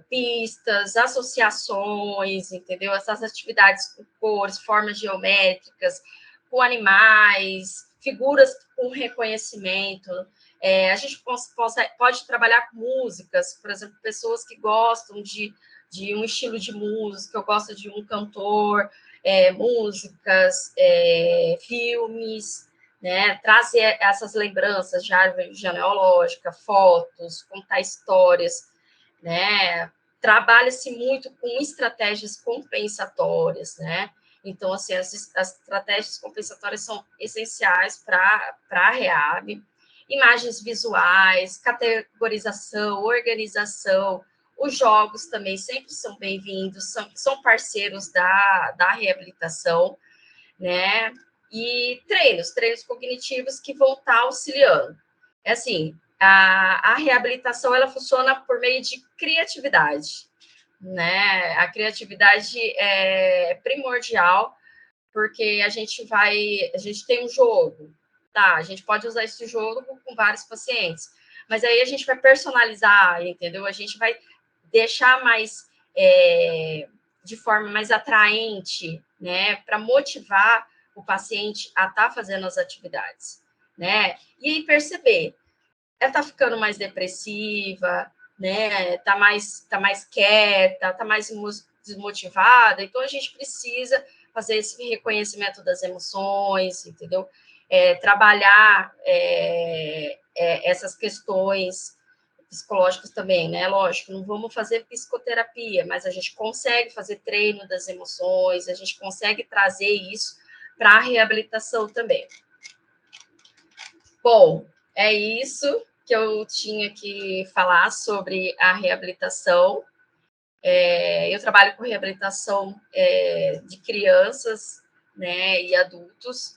pistas, associações, entendeu? Essas atividades com cores, formas geométricas, com animais, figuras com reconhecimento. A gente pode trabalhar com músicas, por exemplo, pessoas que gostam de um estilo de música, eu gosto de um cantor, músicas, filmes, né, trazer essas lembranças de árvore genealógica, fotos, contar histórias, né, trabalha-se muito com estratégias compensatórias, né, então, assim, as estratégias compensatórias são essenciais para a REAB, imagens visuais, categorização, organização, os jogos também sempre são bem-vindos, são parceiros da reabilitação, né, e treinos cognitivos que vão estar auxiliando. É assim, a reabilitação, ela funciona por meio de criatividade, né? A criatividade é primordial, porque a gente tem um jogo, tá? A gente pode usar esse jogo com vários pacientes, mas aí a gente vai personalizar, entendeu? A gente vai deixar mais, de forma mais atraente, né? Para motivar o paciente a estar fazendo as atividades, né? E aí perceber, ela está ficando mais depressiva, né? Tá mais quieta, tá mais desmotivada. Então a gente precisa fazer esse reconhecimento das emoções, entendeu? Trabalhar essas questões psicológicas também, né? Lógico, não vamos fazer psicoterapia, mas a gente consegue fazer treino das emoções, a gente consegue trazer isso para a reabilitação também. Bom, é isso que eu tinha que falar sobre a reabilitação. Eu trabalho com reabilitação de crianças, né, e adultos,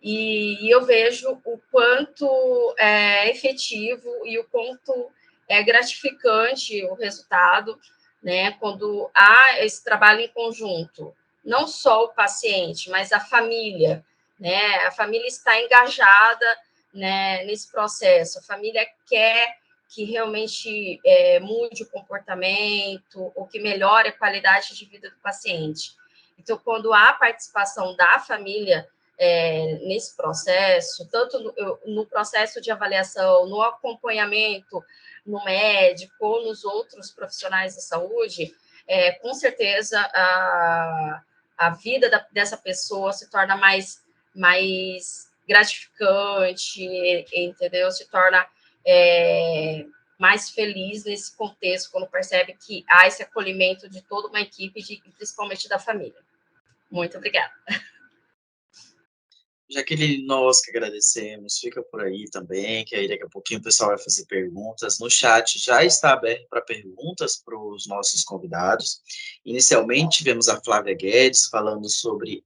e eu vejo o quanto é efetivo e o quanto é gratificante o resultado, né, quando há esse trabalho em conjunto, não só o paciente, mas a família, né, a família está engajada, né, nesse processo, a família quer que realmente mude o comportamento ou que melhore a qualidade de vida do paciente. Então, quando há participação da família nesse processo, tanto no processo de avaliação, no acompanhamento no médico ou nos outros profissionais de saúde, com certeza a vida dessa pessoa se torna mais gratificante, entendeu? Se torna mais feliz nesse contexto, quando percebe que há esse acolhimento de toda uma equipe, principalmente da família. Muito obrigada. Jaqueline, nós que agradecemos, fica por aí também, que aí daqui a pouquinho o pessoal vai fazer perguntas. No chat já está aberto para perguntas para os nossos convidados. Inicialmente, tivemos a Flávia Guedes falando sobre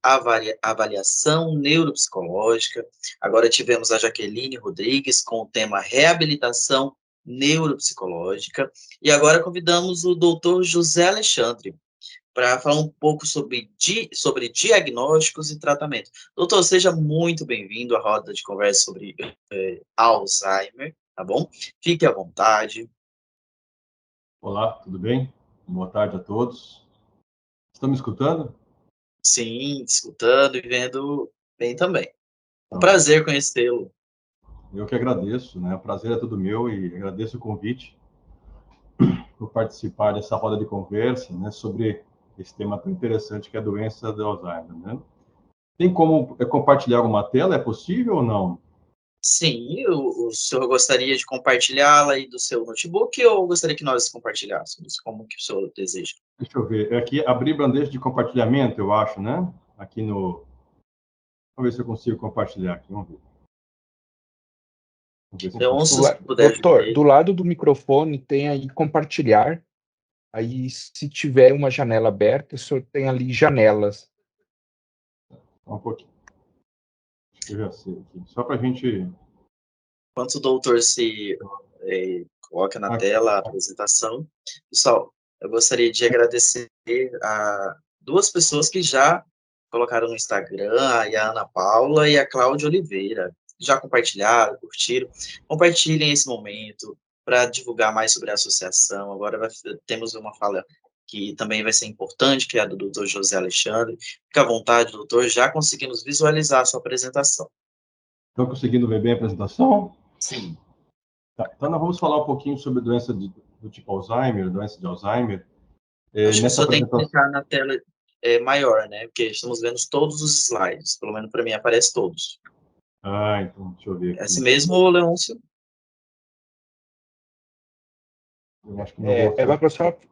avaliação neuropsicológica. Agora tivemos a Jaqueline Rodrigues com o tema reabilitação neuropsicológica. E agora convidamos o doutor José Alexandre para falar um pouco sobre diagnósticos e tratamento. Doutor, seja muito bem-vindo à roda de conversa sobre Alzheimer, tá bom? Fique à vontade. Olá, tudo bem? Boa tarde a todos. Estão me escutando? Sim, escutando e vendo bem também. Um prazer conhecê-lo. Eu que agradeço, né? O prazer é todo meu e agradeço o convite por participar dessa roda de conversa, né, sobre esse tema tão interessante que é a doença do Alzheimer, né? Tem como compartilhar alguma tela? É possível ou não? Sim, o senhor gostaria de compartilhá-la aí do seu notebook ou gostaria que nós compartilhássemos? Como que o senhor deseja? Deixa eu ver. Aqui, abrir bandeja de compartilhamento, eu acho, né? Aqui no... Vamos ver se eu consigo compartilhar aqui. Vamos ver. Então, se você puder Doutor, do lado do microfone tem aí compartilhar. Aí, se tiver uma janela aberta, o senhor tem ali janelas. Um pouquinho. Eu já sei aqui. Só para a gente... Enquanto o doutor se coloca na tela a apresentação, pessoal, eu gostaria de agradecer a duas pessoas que já colocaram no Instagram, a Ana Paula e a Cláudia Oliveira. Já compartilharam, curtiram. Compartilhem esse momento para divulgar mais sobre a associação. Agora temos uma fala que também vai ser importante, que é a do doutor José Alexandre. Fique à vontade, doutor, já conseguimos visualizar a sua apresentação. Estão conseguindo ver bem a apresentação? Sim. Tá, então, nós vamos falar um pouquinho sobre a doença do tipo Alzheimer, doença de Alzheimer. Acho que o senhor tem que clicar na tela maior, né? Porque estamos vendo todos os slides. Pelo menos para mim aparece todos. Ah, então, deixa eu ver aqui. É assim mesmo, Leôncio? Eu acho que não vou... Microsoft,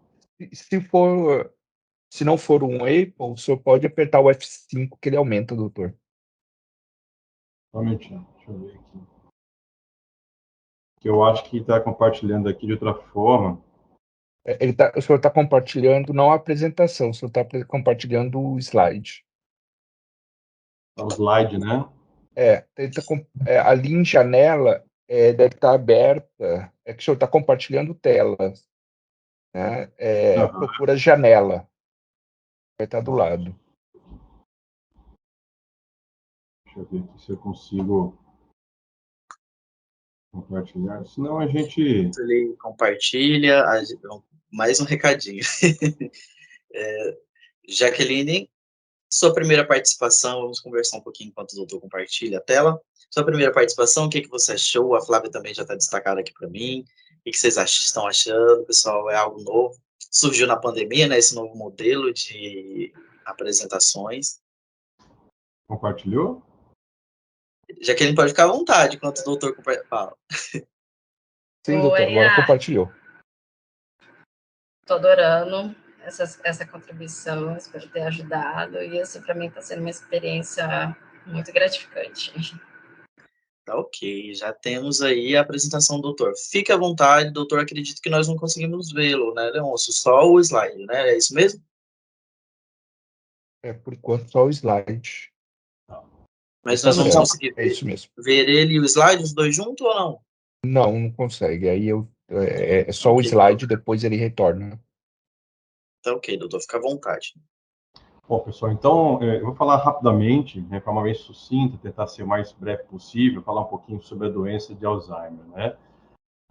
se não for um Apple, o senhor pode apertar o F5 que ele aumenta, doutor. Só um minutinho, deixa eu ver aqui. Que eu acho que está compartilhando aqui de outra forma. O senhor está compartilhando não a apresentação, o senhor está compartilhando o slide. O slide, né? Ali em janela deve estar aberta, é que o senhor está compartilhando tela. Né? Procura janela. Vai estar do lado. Deixa eu ver aqui se eu consigo compartilhar. Senão a gente... Ele compartilha. Mais um recadinho. Jaqueline, sua primeira participação, vamos conversar um pouquinho enquanto o doutor compartilha a tela. Sua primeira participação, o que você achou? A Flávia também já está destacada aqui para mim. O que vocês estão achando, pessoal? É algo novo. Surgiu na pandemia, né, esse novo modelo de apresentações. Compartilhou? Jaqueline pode ficar à vontade enquanto o doutor fala. Sim, doutor, agora compartilhou. Estou adorando essa contribuição, espero ter ajudado, e assim, para mim está sendo uma experiência muito gratificante. Tá ok, já temos aí a apresentação do doutor. Fique à vontade, doutor, acredito que nós não conseguimos vê-lo, né, Leôncio? Só o slide, né? É isso mesmo? Por enquanto, só o slide. Mas nós vamos conseguir ver ele e o slide, os dois juntos ou não? Não consegue. Aí é só o slide, depois ele retorna. Tá ok, doutor, fica à vontade. Bom, pessoal, então eu vou falar rapidamente, né, para uma vez sucinta, tentar ser o mais breve possível, falar um pouquinho sobre a doença de Alzheimer, né?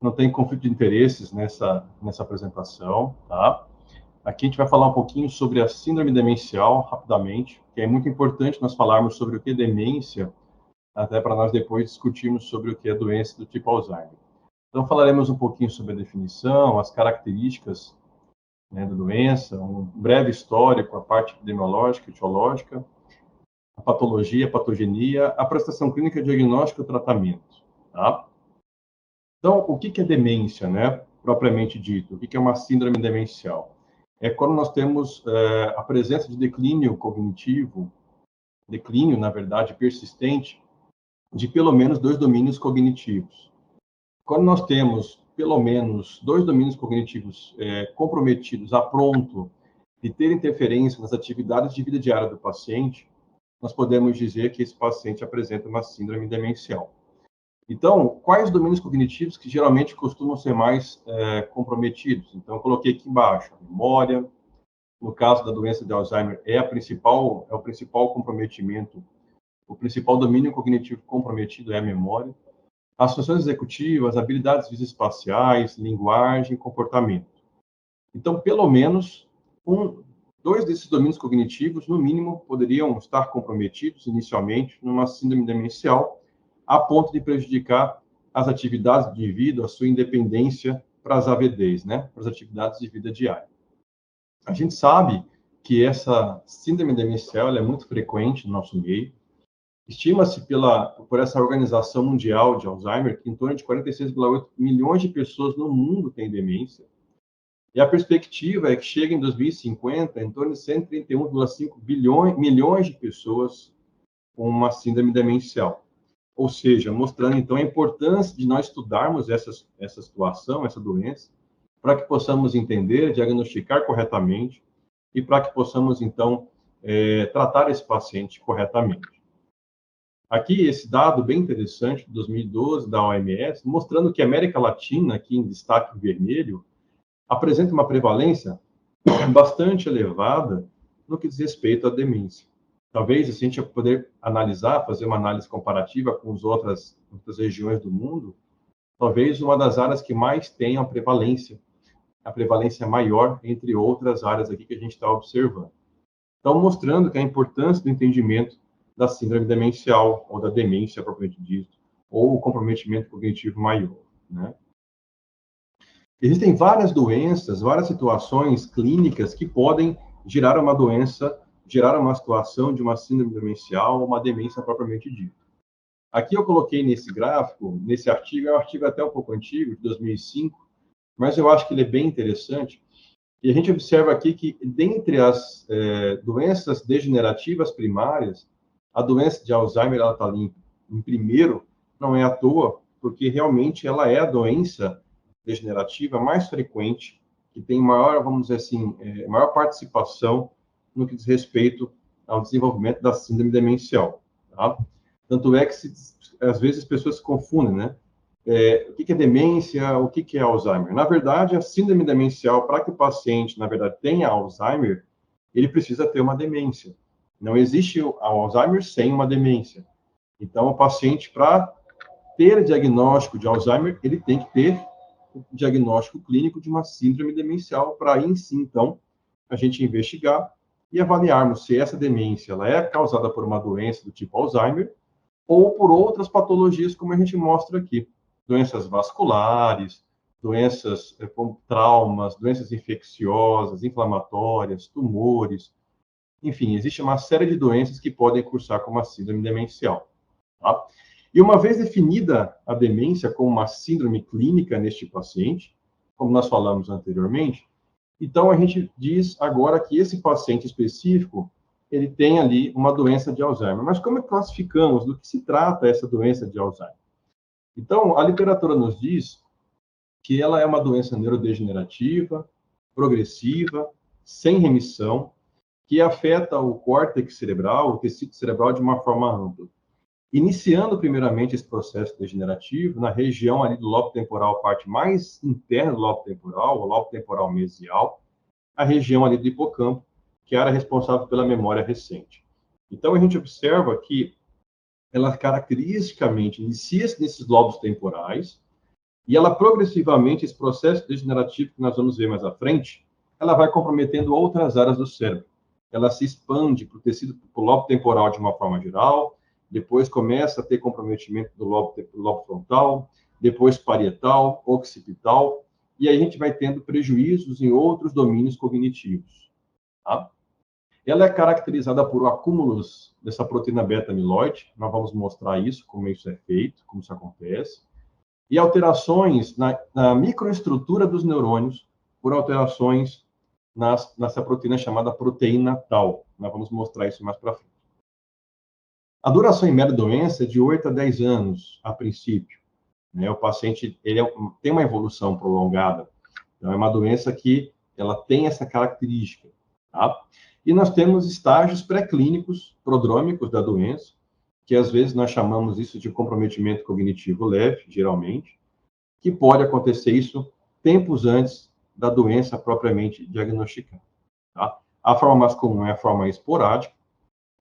Não tem conflito de interesses nessa apresentação, tá? Aqui a gente vai falar um pouquinho sobre a síndrome demencial, rapidamente, que é muito importante nós falarmos sobre o que é demência, até para nós depois discutirmos sobre o que é doença do tipo Alzheimer. Então falaremos um pouquinho sobre a definição, as características, né, da doença, um breve histórico, a parte epidemiológica, etiológica, a patologia, a patogenia, a prestação clínica, diagnóstico e tratamento, tá? Então, o que é demência, né, propriamente dito? O que é uma síndrome demencial? É quando nós temos a presença de declínio cognitivo declínio, na verdade, persistente, de pelo menos 2 domínios cognitivos. Quando nós temos pelo menos 2 domínios cognitivos comprometidos a pronto de ter interferência nas atividades de vida diária do paciente, nós podemos dizer que esse paciente apresenta uma síndrome demencial. Então, quais domínios cognitivos que geralmente costumam ser mais comprometidos? Então, eu coloquei aqui embaixo, a memória. No caso da doença de Alzheimer, é o principal comprometimento, o principal domínio cognitivo comprometido é a memória. As funções executivas, habilidades visoespaciais, linguagem, comportamento. Então, pelo menos, 2 desses domínios cognitivos, no mínimo, poderiam estar comprometidos inicialmente numa síndrome demencial, a ponto de prejudicar as atividades do indivíduo, a sua independência para as AVDs, né? Para as atividades de vida diária. A gente sabe que essa síndrome demencial é muito frequente no nosso meio. Estima-se por essa Organização Mundial de Alzheimer que em torno de 46,8 milhões de pessoas no mundo têm demência. E a perspectiva é que chegue em 2050 em torno de 131,5 milhões de pessoas com uma síndrome demencial. Ou seja, mostrando então a importância de nós estudarmos essa situação, essa doença, para que possamos entender, diagnosticar corretamente e para que possamos então tratar esse paciente corretamente. Aqui, esse dado bem interessante, de 2012, da OMS, mostrando que a América Latina, aqui em destaque vermelho, apresenta uma prevalência bastante elevada no que diz respeito à demência. Talvez, se a gente poder analisar, fazer uma análise comparativa com as outras regiões do mundo, talvez uma das áreas que mais tem a prevalência maior, entre outras áreas aqui que a gente está observando. Então, mostrando que a importância do entendimento da síndrome demencial, ou da demência, propriamente dito, ou o comprometimento cognitivo maior, né? Existem várias doenças, várias situações clínicas que podem gerar uma doença, gerar uma situação de uma síndrome demencial, ou uma demência propriamente dita. Aqui eu coloquei nesse gráfico, nesse artigo, é um artigo até um pouco antigo, de 2005, mas eu acho que ele é bem interessante, e a gente observa aqui que, dentre as doenças degenerativas primárias, a doença de Alzheimer ela está ali em primeiro, não é à toa, porque realmente ela é a doença degenerativa mais frequente, que tem maior, vamos dizer assim, maior participação no que diz respeito ao desenvolvimento da síndrome demencial. Tá? Tanto é que, às vezes, as pessoas se confundem, né? O que é demência, o que é Alzheimer? Na verdade, a síndrome demencial, para que o paciente, na verdade, tenha Alzheimer, ele precisa ter uma demência. Não existe o Alzheimer sem uma demência. Então, o paciente, para ter diagnóstico de Alzheimer, ele tem que ter o diagnóstico clínico de uma síndrome demencial, para aí, sim, então, a gente investigar e avaliarmos se essa demência ela é causada por uma doença do tipo Alzheimer ou por outras patologias, como a gente mostra aqui. Doenças vasculares, doenças como traumas, doenças infecciosas, inflamatórias, tumores. Enfim, existe uma série de doenças que podem cursar como uma síndrome demencial. Tá? E uma vez definida a demência como uma síndrome clínica neste paciente, como nós falamos anteriormente, então a gente diz agora que esse paciente específico, ele tem ali uma doença de Alzheimer. Mas como classificamos do que se trata essa doença de Alzheimer? Então, a literatura nos diz que ela é uma doença neurodegenerativa, progressiva, sem remissão, que afeta o córtex cerebral, o tecido cerebral de uma forma ampla. Iniciando primeiramente esse processo degenerativo na região ali do lobo temporal, parte mais interna do lobo temporal, o lobo temporal mesial, a região ali do hipocampo, que era responsável pela memória recente. Então, a gente observa que ela caracteristicamente inicia-se nesses lobos temporais e ela progressivamente, esse processo degenerativo que nós vamos ver mais à frente, ela vai comprometendo outras áreas do cérebro. Ela se expande para o tecido, para o lobo temporal de uma forma geral, depois começa a ter comprometimento do lobo frontal, depois parietal, occipital, e aí a gente vai tendo prejuízos em outros domínios cognitivos. Tá? Ela é caracterizada por acúmulos dessa proteína beta-amiloide, nós vamos mostrar isso, como isso é feito, como isso acontece, e alterações na microestrutura dos neurônios por alterações nessa proteína chamada proteína tau. Nós vamos mostrar isso mais para frente. A duração em média da doença é de 8 a 10 anos, a princípio. Né? O paciente tem uma evolução prolongada. Então, é uma doença que ela tem essa característica. Tá? E nós temos estágios pré-clínicos, prodrômicos da doença, que às vezes nós chamamos isso de comprometimento cognitivo leve, geralmente, que pode acontecer isso tempos antes da doença propriamente diagnosticada. Tá? A forma mais comum é a forma esporádica.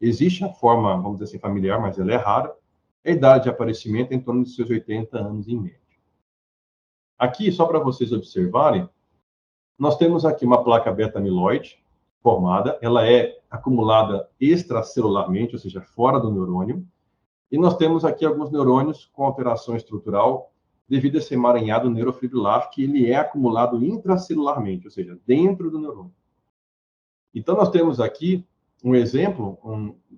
Existe a forma, vamos dizer assim, familiar, mas ela é rara. A idade de aparecimento é em torno de seus 80 anos em média. Aqui, só para vocês observarem, nós temos aqui uma placa beta-amiloide formada, ela é acumulada extracelularmente, ou seja, fora do neurônio, e nós temos aqui alguns neurônios com alteração estrutural devido a esse emaranhado neurofibrilar, que ele é acumulado intracelularmente, ou seja, dentro do neurônio. Então, nós temos aqui um exemplo,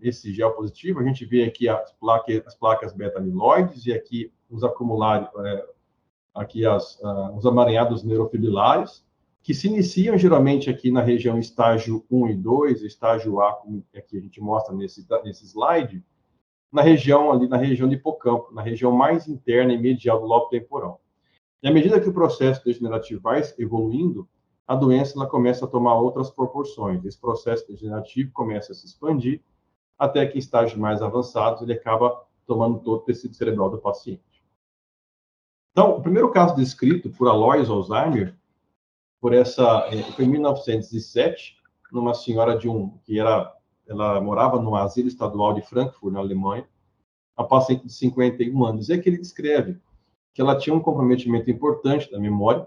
esse gel positivo, a gente vê aqui as placas beta-amiloides e aqui os acumulados, os amaranhados neurofibrilares, que se iniciam geralmente aqui na região estágio 1 e 2, estágio A, como aqui a gente mostra nesse slide, na região de hipocampo, na região mais interna e medial do lobo temporal. E à medida que o processo degenerativo vai evoluindo, a doença ela começa a tomar outras proporções. Esse processo degenerativo começa a se expandir, até que em estágios mais avançados ele acaba tomando todo o tecido cerebral do paciente. Então, o primeiro caso descrito por Alois Alzheimer, foi em 1907, numa senhora ela morava no asilo estadual de Frankfurt, na Alemanha, uma paciente de 51 anos, é que ele descreve que ela tinha um comprometimento importante da memória,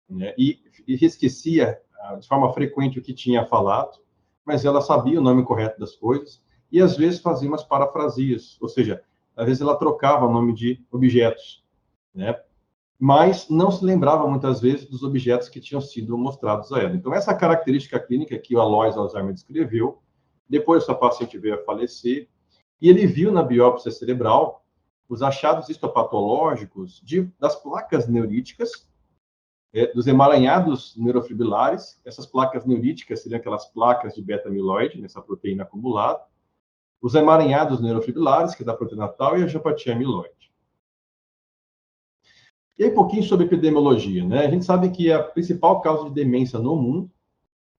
né, e esquecia de forma frequente o que tinha falado, mas ela sabia o nome correto das coisas, e às vezes fazia umas parafrasias, ou seja, às vezes ela trocava o nome de objetos, né, mas não se lembrava muitas vezes dos objetos que tinham sido mostrados a ela. Então, essa característica clínica que o Alois Alzheimer descreveu, depois essa paciente veio a falecer, e ele viu na biópsia cerebral os achados histopatológicos das placas neuríticas, dos emaranhados neurofibrilares. Essas placas neuríticas seriam aquelas placas de beta-amiloide, nessa proteína acumulada, os emaranhados neurofibrilares, que é da proteína tau, e a angiopatia amiloide. E aí, um pouquinho sobre epidemiologia, né? A gente sabe que a principal causa de demência no mundo,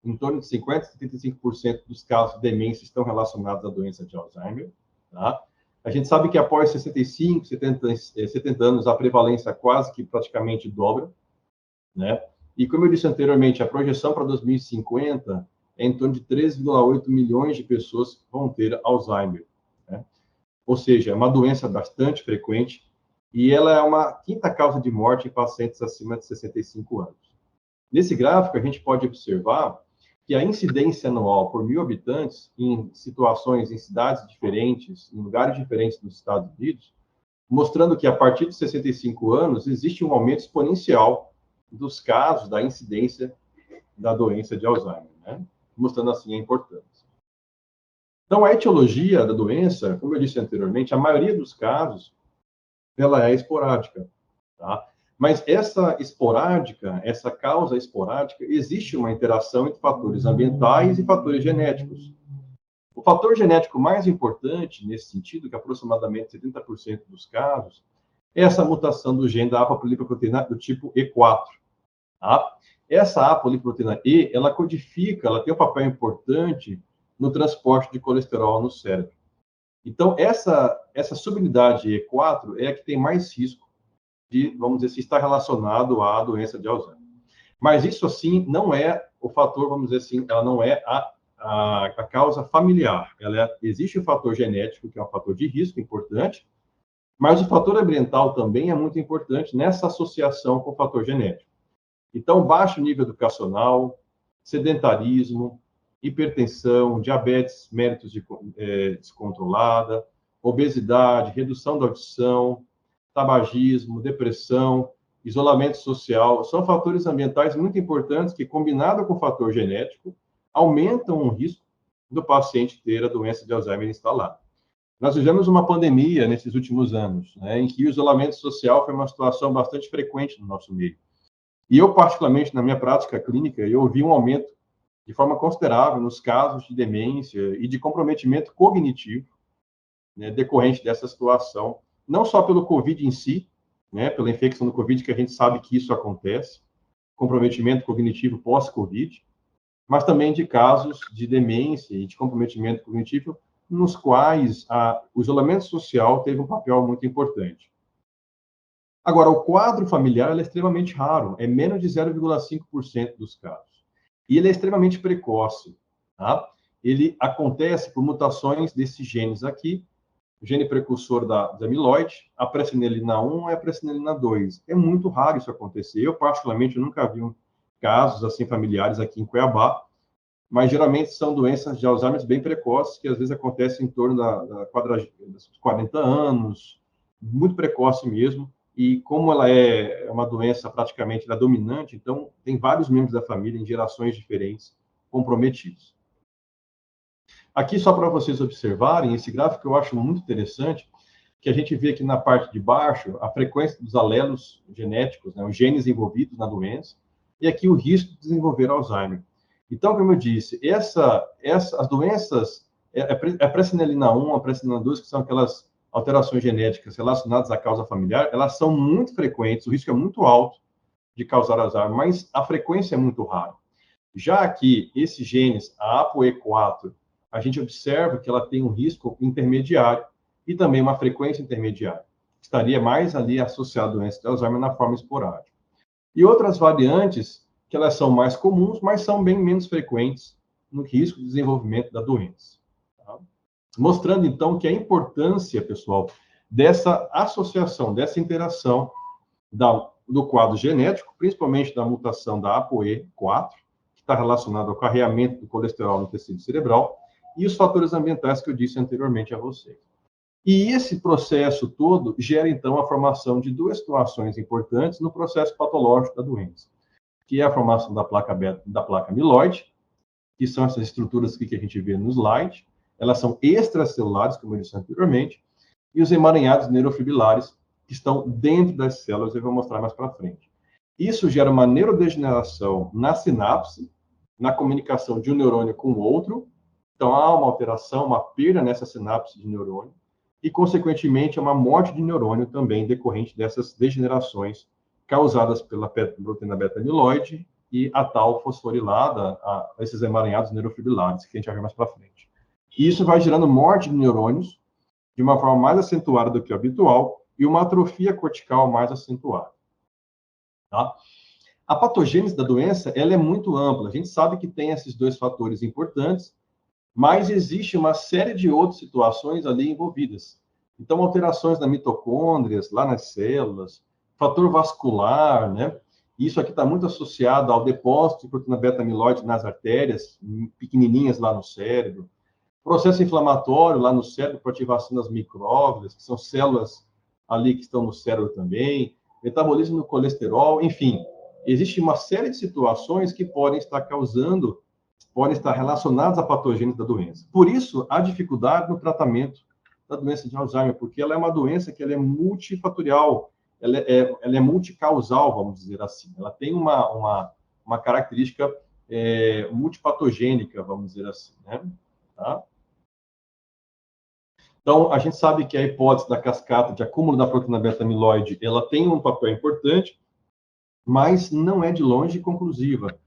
em torno de 50% a 75% dos casos de demência estão relacionados à doença de Alzheimer, tá? A gente sabe que após 65, 70 anos, a prevalência quase que praticamente dobra, né? E como eu disse anteriormente, a projeção para 2050 é em torno de 3,8 milhões de pessoas que vão ter Alzheimer, né? Ou seja, é uma doença bastante frequente, e ela é uma quinta causa de morte em pacientes acima de 65 anos. Nesse gráfico, a gente pode observar que a incidência anual por 1.000 habitantes em situações, em cidades diferentes, em lugares diferentes dos Estados Unidos, mostrando que a partir de 65 anos existe um aumento exponencial dos casos da incidência da doença de Alzheimer, né? Mostrando assim a importância. Então, a etiologia da doença, como eu disse anteriormente, a maioria dos casos ela é esporádica, tá? Mas essa causa esporádica, existe uma interação entre fatores ambientais e fatores genéticos. O fator genético mais importante nesse sentido, que aproximadamente 70% dos casos, é essa mutação do gene da apolipoproteína do tipo E4, tá? Essa apolipoproteína E, ela codifica, ela tem um papel importante no transporte de colesterol no cérebro. Então, essa subunidade E4 é a que tem mais risco de, vamos dizer assim, estar relacionado à doença de Alzheimer. Mas isso, assim, não é o fator, vamos dizer assim, ela não é a causa familiar. Existe o fator genético, que é um fator de risco importante, mas o fator ambiental também é muito importante nessa associação com o fator genético. Então, baixo nível educacional, sedentarismo, hipertensão, diabetes mellitus descontrolada, obesidade, redução da audição, tabagismo, depressão, isolamento social, são fatores ambientais muito importantes que, combinado com o fator genético, aumentam o risco do paciente ter a doença de Alzheimer instalada. Nós vivemos uma pandemia nesses últimos anos, né, em que o isolamento social foi uma situação bastante frequente no nosso meio. E eu, particularmente, na minha prática clínica, eu vi um aumento de forma considerável nos casos de demência e de comprometimento cognitivo né, decorrente dessa situação, não só pelo Covid em si, né, pela infecção do Covid, que a gente sabe que isso acontece, comprometimento cognitivo pós-Covid, mas também de casos de demência e de comprometimento cognitivo, nos quais o isolamento social teve um papel muito importante. Agora, o quadro familiar é extremamente raro, é menos de 0,5% dos casos. E ele é extremamente precoce. Tá? Ele acontece por mutações desses genes aqui, o gene precursor da amiloide, a presenilina 1 e a presenilina 2. É muito raro isso acontecer. Eu, particularmente, nunca vi casos assim familiares aqui em Cuiabá, mas geralmente são doenças de Alzheimer bem precoces, que às vezes acontecem em torno dos 40 anos, muito precoce mesmo, e como ela é uma doença praticamente dominante, então tem vários membros da família em gerações diferentes comprometidos. Aqui, só para vocês observarem, esse gráfico eu acho muito interessante, que a gente vê aqui na parte de baixo a frequência dos alelos genéticos, né, os genes envolvidos na doença, e aqui o risco de desenvolver Alzheimer. Então, como eu disse, as doenças, a presenilina 1, a presenilina 2, que são aquelas alterações genéticas relacionadas à causa familiar, elas são muito frequentes, o risco é muito alto de causar Alzheimer, mas a frequência é muito rara. Já aqui, esses genes, a ApoE4, a gente observa que ela tem um risco intermediário e também uma frequência intermediária. Estaria mais ali associado à doença de Alzheimer na forma esporádica. E outras variantes, que elas são mais comuns, mas são bem menos frequentes no risco de desenvolvimento da doença. Tá? Mostrando, então, que a importância, pessoal, dessa associação, dessa interação do quadro genético, principalmente da mutação da ApoE4, que está relacionado ao carreamento do colesterol no tecido cerebral, e os fatores ambientais que eu disse anteriormente a vocês. E esse processo todo gera, então, a formação de duas situações importantes no processo patológico da doença, que é a formação da placa amiloide, que são essas estruturas aqui que a gente vê no slide. Elas são extracelulares, como eu disse anteriormente, e os emaranhados neurofibrilares, que estão dentro das células, eu vou mostrar mais para frente. Isso gera uma neurodegeneração na sinapse, na comunicação de um neurônio com o outro. Então, há uma alteração, uma perda nessa sinapse de neurônio, e, consequentemente, uma morte de neurônio também decorrente dessas degenerações causadas pela proteína beta-amiloide e a tal fosforilada, esses emaranhados neurofibrilares, que a gente vai ver mais para frente. E isso vai gerando morte de neurônios de uma forma mais acentuada do que o habitual e uma atrofia cortical mais acentuada. Tá? A patogênese da doença, ela é muito ampla. A gente sabe que tem esses dois fatores importantes, mas existe uma série de outras situações ali envolvidas. Então, alterações nas mitocôndrias, lá nas células, fator vascular, né? Isso aqui está muito associado ao depósito de proteína beta-amiloide nas artérias, pequenininhas lá no cérebro. Processo inflamatório lá no cérebro, por ativação das micróglias, que são células ali que estão no cérebro também. Metabolismo do colesterol, enfim. Existe uma série de situações que podem estar relacionadas à patogênese da doença. Por isso, a dificuldade no tratamento da doença de Alzheimer, porque ela é uma doença que ela é multifatorial, ela é multicausal, vamos dizer assim. Ela tem uma característica multipatogênica, vamos dizer assim, né? Tá? Então, a gente sabe que a hipótese da cascata de acúmulo da proteína beta-amiloide, ela tem um papel importante, mas não é de longe conclusiva,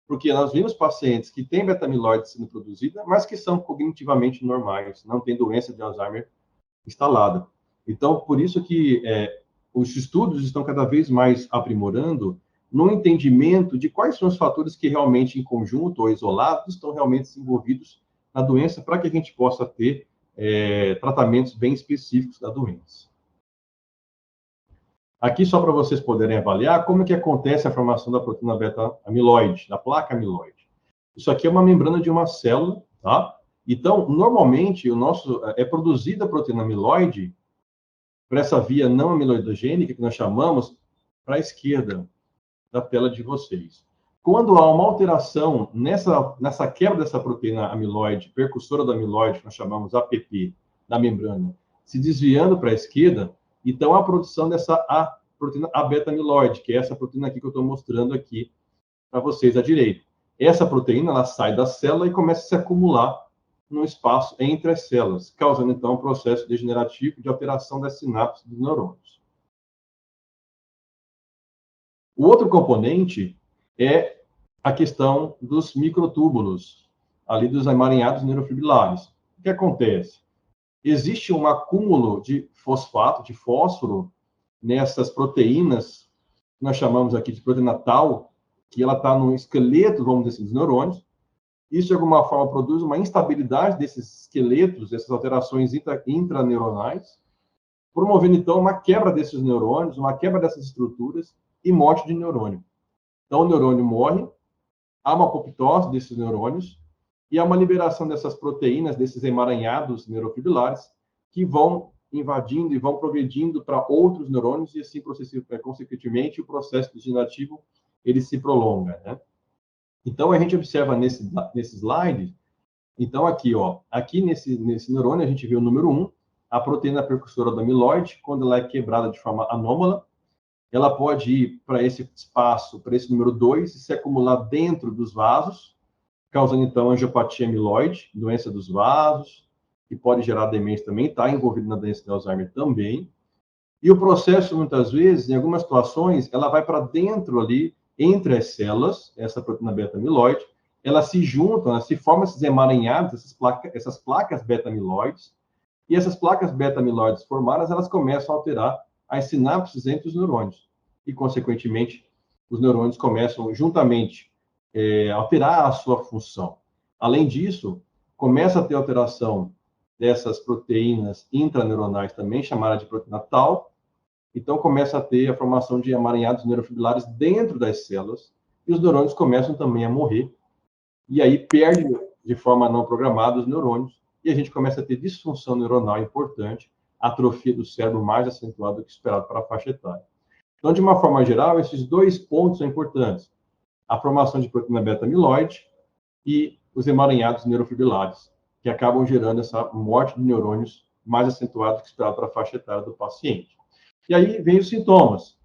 porque nós vimos pacientes que têm beta-amiloide sendo produzida, mas que são cognitivamente normais, não têm doença de Alzheimer instalada. Então, por isso que os estudos estão cada vez mais aprimorando no entendimento de quais são os fatores que realmente, em conjunto ou isolados, estão realmente envolvidos na doença, para que a gente possa ter tratamentos bem específicos da doença. Aqui, só para vocês poderem avaliar como que acontece a formação da proteína beta-amiloide, da placa amiloide. Isso aqui é uma membrana de uma célula, tá? Então, normalmente, é produzida a proteína amiloide por essa via não amiloidogênica, que nós chamamos, para a esquerda da tela de vocês. Quando há uma alteração nessa quebra dessa proteína amiloide, precursora da amiloide, que nós chamamos APP, da membrana, se desviando para a esquerda, então a produção dessa proteína beta-amiloide, que é essa proteína aqui que eu estou mostrando aqui para vocês à direita. Essa proteína, ela sai da célula e começa a se acumular no espaço entre as células, causando, então, um processo degenerativo de alteração das sinapses dos neurônios. O outro componente é a questão dos microtúbulos, ali dos emaranhados neurofibrilares. O que acontece? Existe um acúmulo de fosfato, de fósforo, nessas proteínas, que nós chamamos aqui de proteína tau, que ela está no esqueleto, vamos dizer assim, dos neurônios. Isso, de alguma forma, produz uma instabilidade desses esqueletos, dessas alterações intraneuronais, promovendo, então, uma quebra desses neurônios, uma quebra dessas estruturas e morte de neurônio. Então, o neurônio morre, há uma apoptose desses neurônios e há uma liberação dessas proteínas, desses emaranhados neurofibrilares, que vão invadindo e vão progredindo para outros neurônios e, assim, consequentemente, o processo degenerativo ele se prolonga, né? Então, a gente observa nesse slide, então, aqui, ó, aqui nesse neurônio, a gente vê o número 1, a proteína precursora da amiloide, quando ela é quebrada de forma anômala, ela pode ir para esse espaço, para esse número 2, e se acumular dentro dos vasos, causando, então, angiopatia amiloide, doença dos vasos, que pode gerar demência também, está envolvido na doença de Alzheimer também. E o processo, muitas vezes, em algumas situações, ela vai para dentro ali, entre as células, essa proteína beta-amiloide, elas se juntam, elas se formam esses emaranhados, essas placas beta-amiloides, e essas placas beta-amiloides formadas, elas começam a alterar as sinapses entre os neurônios. E, consequentemente, os neurônios começam, juntamente, a alterar a sua função. Além disso, começa a ter alteração dessas proteínas intraneuronais também, chamada de proteína tau. Então, começa a ter a formação de emaranhados neurofibrilares dentro das células, e os neurônios começam também a morrer. E aí, perde de forma não programada os neurônios, e a gente começa a ter disfunção neuronal importante, atrofia do cérebro mais acentuada do que esperado para a faixa etária. Então, de uma forma geral, esses dois pontos são importantes. A formação de proteína beta-amiloide e os emaranhados neurofibrilares, que acabam gerando essa morte de neurônios mais acentuada do que esperado para a faixa etária do paciente. E aí vem os sintomas.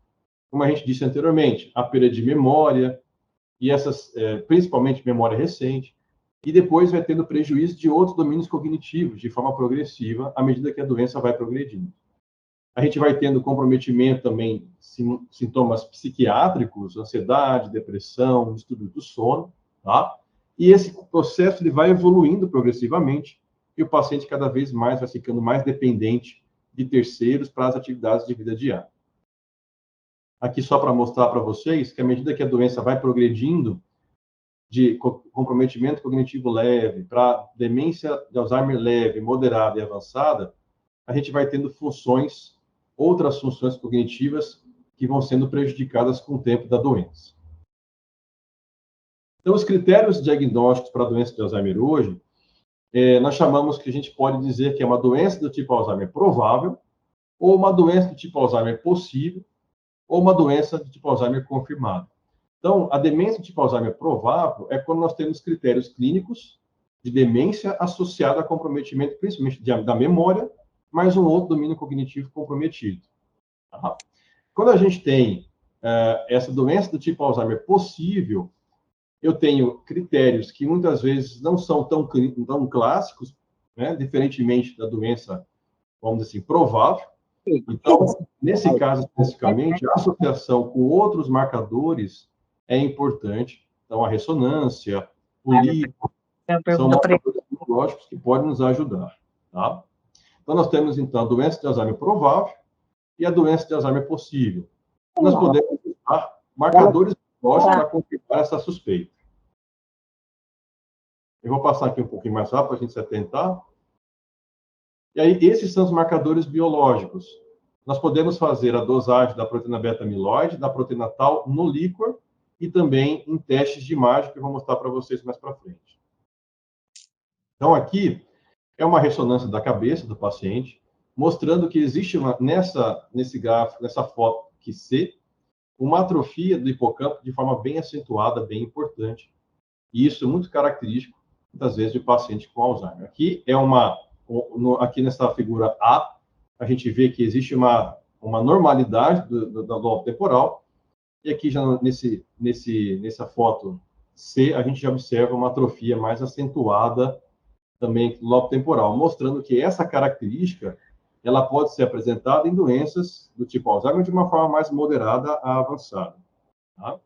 Como a gente disse anteriormente, a perda de memória, e essas, principalmente memória recente, e depois vai tendo prejuízo de outros domínios cognitivos, de forma progressiva, à medida que a doença vai progredindo. A gente vai tendo comprometimento também, sintomas psiquiátricos, ansiedade, depressão, distúrbio do sono, tá? E esse processo ele vai evoluindo progressivamente, e o paciente cada vez mais vai ficando mais dependente de terceiros para as atividades de vida diária. Aqui só para mostrar para vocês que à medida que a doença vai progredindo, de comprometimento cognitivo leve para demência de Alzheimer leve, moderada e avançada, a gente vai tendo outras funções cognitivas que vão sendo prejudicadas com o tempo da doença. Então, os critérios diagnósticos para a doença de Alzheimer hoje, nós chamamos que a gente pode dizer que é uma doença do tipo Alzheimer provável, ou uma doença do tipo Alzheimer possível, ou uma doença do tipo Alzheimer confirmada. Então, a demência do tipo Alzheimer provável é quando nós temos critérios clínicos de demência associada a comprometimento, principalmente da memória, mais um outro domínio cognitivo comprometido. Tá? Quando a gente tem essa doença do tipo Alzheimer possível, eu tenho critérios que muitas vezes não são tão clássicos, né? Diferentemente da doença, vamos dizer assim, provável. Então, nesse caso especificamente, a associação com outros marcadores é importante. Então, a ressonância, o líquido, são marcadores biológicos que podem nos ajudar. Tá? Então, nós temos, então, a doença de Alzheimer provável e a doença de Alzheimer possível. Nós podemos usar marcadores biológicos para confirmar essa suspeita. Eu vou passar aqui um pouquinho mais rápido para a gente se atentar. E aí, esses são os marcadores biológicos. Nós podemos fazer a dosagem da proteína beta-amiloide, da proteína tau no líquor e também em testes de imagem, que eu vou mostrar para vocês mais para frente. Então, aqui é uma ressonância da cabeça do paciente, mostrando que existe nesse gráfico, nessa foto que C, uma atrofia do hipocampo de forma bem acentuada, bem importante. E isso é muito característico, muitas vezes, de paciente com Alzheimer. Aqui aqui nessa figura A, a gente vê que existe uma normalidade do lobo temporal, e aqui já nessa foto C, a gente já observa uma atrofia mais acentuada também no lobo temporal, mostrando que essa característica ela pode ser apresentada em doenças do tipo Alzheimer de uma forma mais moderada a avançada. Tá?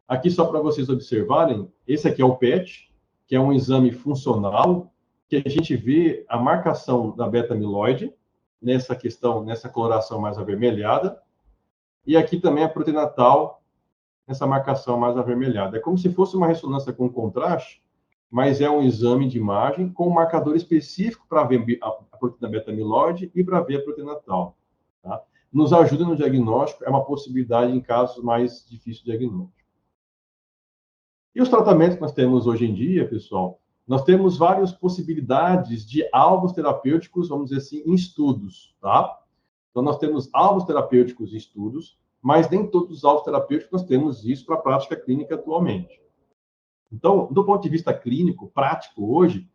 Aqui, só para vocês observarem, esse aqui é o PET, que é um exame funcional, que a gente vê a marcação da beta-amiloide, nessa questão, nessa coloração mais avermelhada, e aqui também a proteína tal, nessa marcação mais avermelhada. É como se fosse uma ressonância com contraste, mas é um exame de imagem com um marcador específico para ver a proteína beta-amiloide e para ver a proteína tal. Tá? Nos ajuda no diagnóstico, é uma possibilidade em casos mais difíceis de diagnóstico. E os tratamentos que nós temos hoje em dia, pessoal, nós temos várias possibilidades de alvos terapêuticos, vamos dizer assim, em estudos, tá? Então, nós temos alvos terapêuticos em estudos, mas nem todos os alvos terapêuticos nós temos isso para a prática clínica atualmente. Então, do ponto de vista clínico, prático, hoje,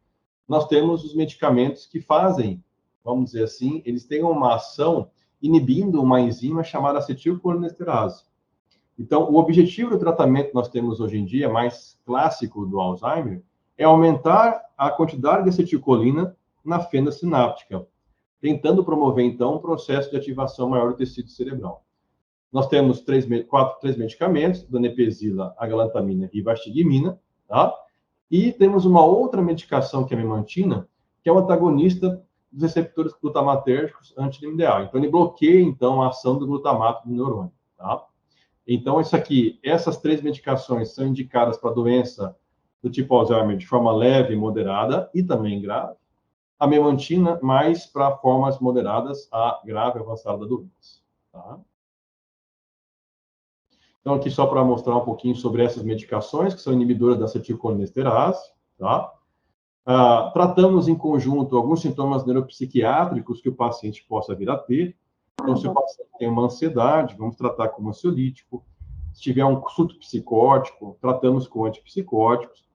nós temos os medicamentos que fazem, vamos dizer assim, eles têm uma ação inibindo uma enzima chamada acetilcolinesterase. Então, o objetivo do tratamento que nós temos hoje em dia, mais clássico do Alzheimer, é aumentar a quantidade de acetilcolina na fenda sináptica, tentando promover, então, um processo de ativação maior do tecido cerebral. Nós temos três medicamentos, donepezila, a galantamina e vastigmina, tá? E temos uma outra medicação, que é a memantina, que é um antagonista dos receptores glutamatérgicos antilimideais. Então, ele bloqueia, então, a ação do glutamato do neurônio, tá? Então, essas 3 medicações são indicadas para doença do tipo Alzheimer de forma leve e moderada e também grave. A memantina mais para formas moderadas a grave e avançada da doença, tá? Então, aqui só para mostrar um pouquinho sobre essas medicações, que são inibidoras da acetilcolinesterase, tá? Tratamos em conjunto alguns sintomas neuropsiquiátricos que o paciente possa vir a ter. Então, se o paciente tem uma ansiedade, vamos tratar como ansiolítico. Se tiver um surto psicótico, tratamos com antipsicóticos.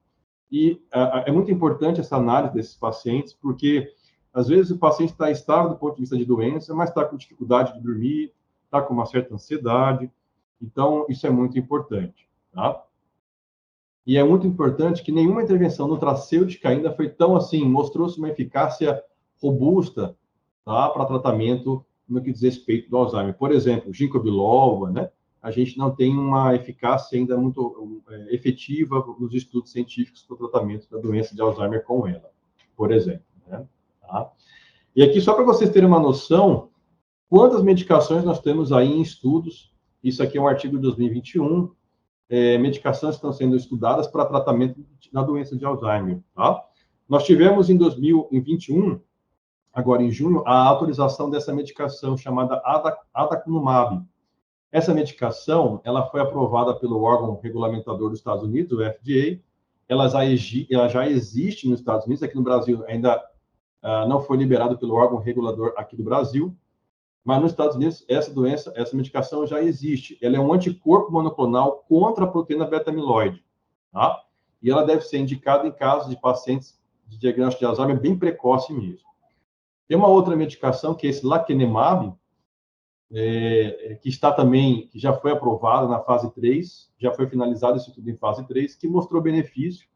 E é muito importante essa análise desses pacientes, porque, às vezes, o paciente está estável do ponto de vista de doença, mas está com dificuldade de dormir, está com uma certa ansiedade. Então, isso é muito importante, tá? E é muito importante que nenhuma intervenção nutracêutica ainda foi tão assim, mostrou-se uma eficácia robusta, tá, para tratamento no que diz respeito do Alzheimer. Por exemplo, ginkgo biloba, né? A gente não tem uma eficácia ainda muito efetiva nos estudos científicos para o tratamento da doença de Alzheimer com ela, por exemplo, né? Tá? E aqui, só para vocês terem uma noção, quantas medicações nós temos aí em estudos. Isso aqui é um artigo de 2021, medicações que estão sendo estudadas para tratamento da doença de Alzheimer, tá? Nós tivemos em 2021, agora em junho, a autorização dessa medicação chamada aducanumab. Essa medicação, ela foi aprovada pelo órgão regulamentador dos Estados Unidos, o FDA. Ela já existe nos Estados Unidos, aqui no Brasil ainda não foi liberado pelo órgão regulador aqui do Brasil. Mas nos Estados Unidos, essa medicação já existe. Ela é um anticorpo monoclonal contra a proteína beta-amiloide, tá? E ela deve ser indicada em casos de pacientes de diagnóstico de Alzheimer bem precoce mesmo. Tem uma outra medicação, que é esse lecanemab, que está também, que já foi aprovada na fase 3, já foi finalizado esse estudo em fase 3, que mostrou benefício,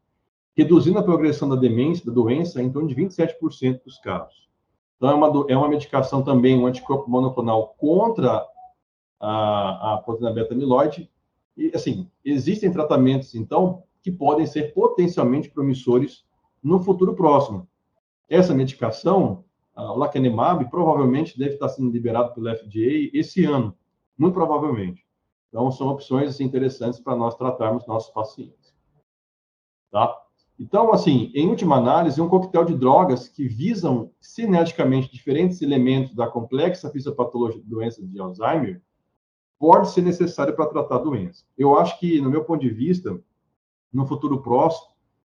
reduzindo a progressão da demência, da doença, em torno de 27% dos casos. Então, é uma medicação também, um anticorpo monoclonal contra a proteína beta-amiloide. E, assim, existem tratamentos, então, que podem ser potencialmente promissores no futuro próximo. Essa medicação, o lecanemab, provavelmente deve estar sendo liberado pelo FDA esse ano, muito provavelmente. Então, são opções assim, interessantes para nós tratarmos nossos pacientes. Tá? Então, assim, em última análise, um coquetel de drogas que visam cineticamente diferentes elementos da complexa fisiopatologia de doença de Alzheimer pode ser necessário para tratar a doença. Eu acho que, no meu ponto de vista, no futuro próximo,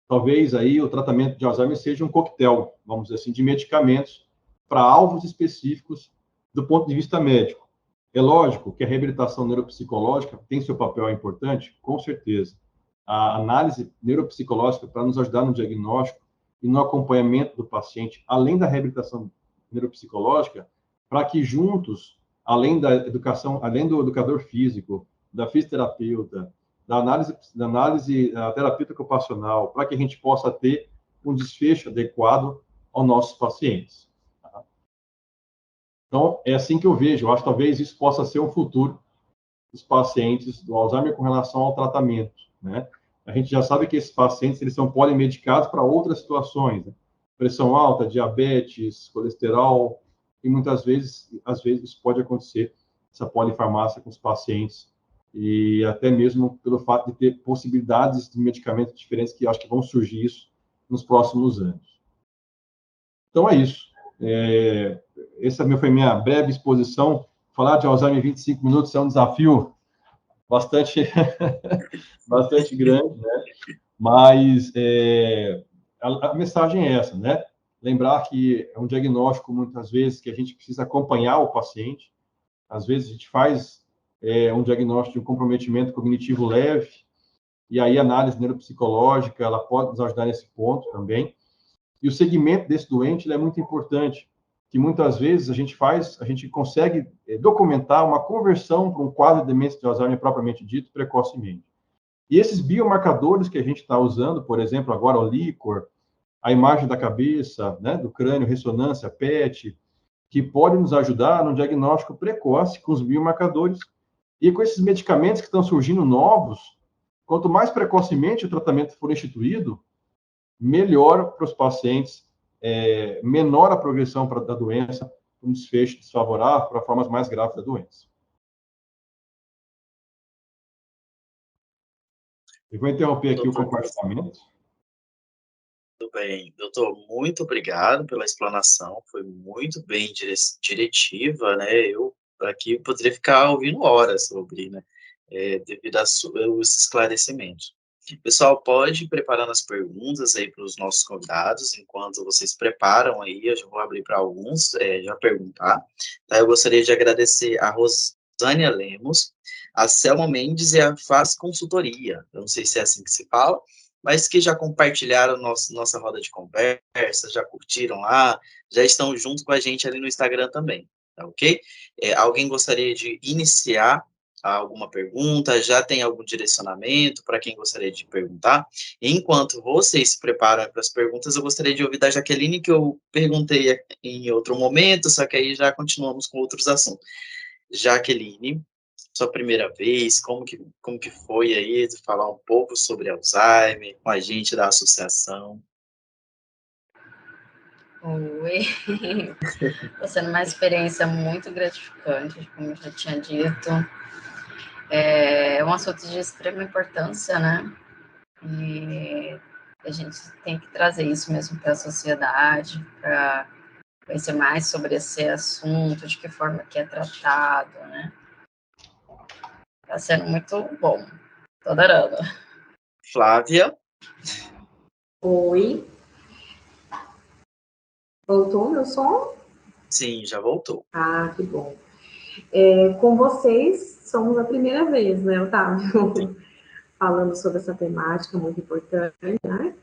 talvez aí o tratamento de Alzheimer seja um coquetel, vamos dizer assim, de medicamentos para alvos específicos do ponto de vista médico. É lógico que a reabilitação neuropsicológica tem seu papel importante, com certeza. A análise neuropsicológica para nos ajudar no diagnóstico e no acompanhamento do paciente, além da reabilitação neuropsicológica, para que juntos, além da educação, além do educador físico, da fisioterapeuta, da análise terapêutica ocupacional, para que a gente possa ter um desfecho adequado aos nossos pacientes. Tá? Então, é assim que eu vejo. Eu acho que talvez isso possa ser um futuro dos pacientes do Alzheimer com relação ao tratamento, né? A gente já sabe que esses pacientes, eles são polimedicados para outras situações, né? Pressão alta, diabetes, colesterol, e muitas vezes, às vezes, isso pode acontecer, essa polifarmácia com os pacientes, e até mesmo pelo fato de ter possibilidades de medicamentos diferentes, que acho que vão surgir isso nos próximos anos. Então, é isso. Essa foi minha breve exposição. Falar de Alzheimer em 25 minutos é um desafio bastante, bastante grande, né? Mas a mensagem é essa, né? Lembrar que é um diagnóstico, muitas vezes, que a gente precisa acompanhar o paciente. Às vezes, a gente faz um diagnóstico de um comprometimento cognitivo leve, e aí a análise neuropsicológica, ela pode nos ajudar nesse ponto também. E o segmento desse doente, ele é muito importante, que muitas vezes a gente consegue documentar uma conversão para um quadro de demência de Alzheimer propriamente dito, precocemente. E esses biomarcadores que a gente está usando, por exemplo, agora o líquor, a imagem da cabeça, né, do crânio, ressonância, PET, que podem nos ajudar no diagnóstico precoce com os biomarcadores e com esses medicamentos que estão surgindo novos. Quanto mais precocemente o tratamento for instituído, melhor para os pacientes, menor a progressão da doença, um desfecho desfavorável para formas mais graves da doença. Eu vou interromper aqui o compartilhamento. Tudo bem. Doutor, muito obrigado pela explanação, foi muito bem diretiva, né? Eu aqui poderia ficar ouvindo horas sobre, né? Devido aos esclarecimentos. Pessoal, pode ir preparando as perguntas aí para os nossos convidados, enquanto vocês preparam aí, eu já vou abrir para alguns já perguntar. Tá? Eu gostaria de agradecer a Rosânia Lemos, a Selma Mendes e a Faz Consultoria, eu não sei se é assim que se fala, mas que já compartilharam nossa roda de conversa, já curtiram lá, já estão junto com a gente ali no Instagram também, tá ok? Alguém gostaria de iniciar alguma pergunta? Já tem algum direcionamento para quem gostaria de perguntar? Enquanto vocês se preparam para as perguntas, eu gostaria de ouvir da Jaqueline, que eu perguntei em outro momento, só que aí já continuamos com outros assuntos. Jaqueline, sua primeira vez, como que foi aí, falar um pouco sobre Alzheimer, com a gente da associação? Oi, está sendo uma experiência muito gratificante, como eu já tinha dito. É um assunto de extrema importância, né? E a gente tem que trazer isso mesmo para a sociedade, para conhecer mais sobre esse assunto, de que forma que é tratado, né? Está sendo muito bom, estou adorando. Flávia? Oi. Voltou meu som? Sim, já voltou. Ah, que bom. Com vocês, somos a primeira vez, né, Otávio? Falando sobre essa temática muito importante, né?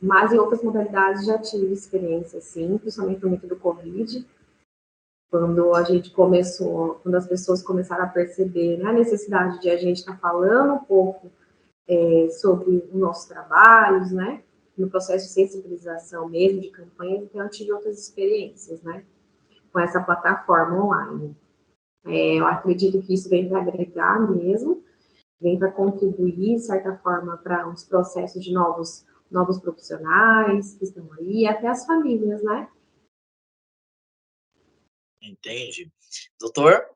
Mas em outras modalidades já tive experiência, sim, principalmente no momento do Covid, quando quando as pessoas começaram a perceber, né, a necessidade de a gente estar falando um pouco sobre os nossos trabalhos, né, no processo de sensibilização mesmo, de campanha, então eu tive outras experiências, né, com essa plataforma online. Eu acredito que isso vem para agregar mesmo, vem para contribuir, de certa forma, para os processos de novos profissionais que estão aí, e até as famílias, né? Entendi. Doutor?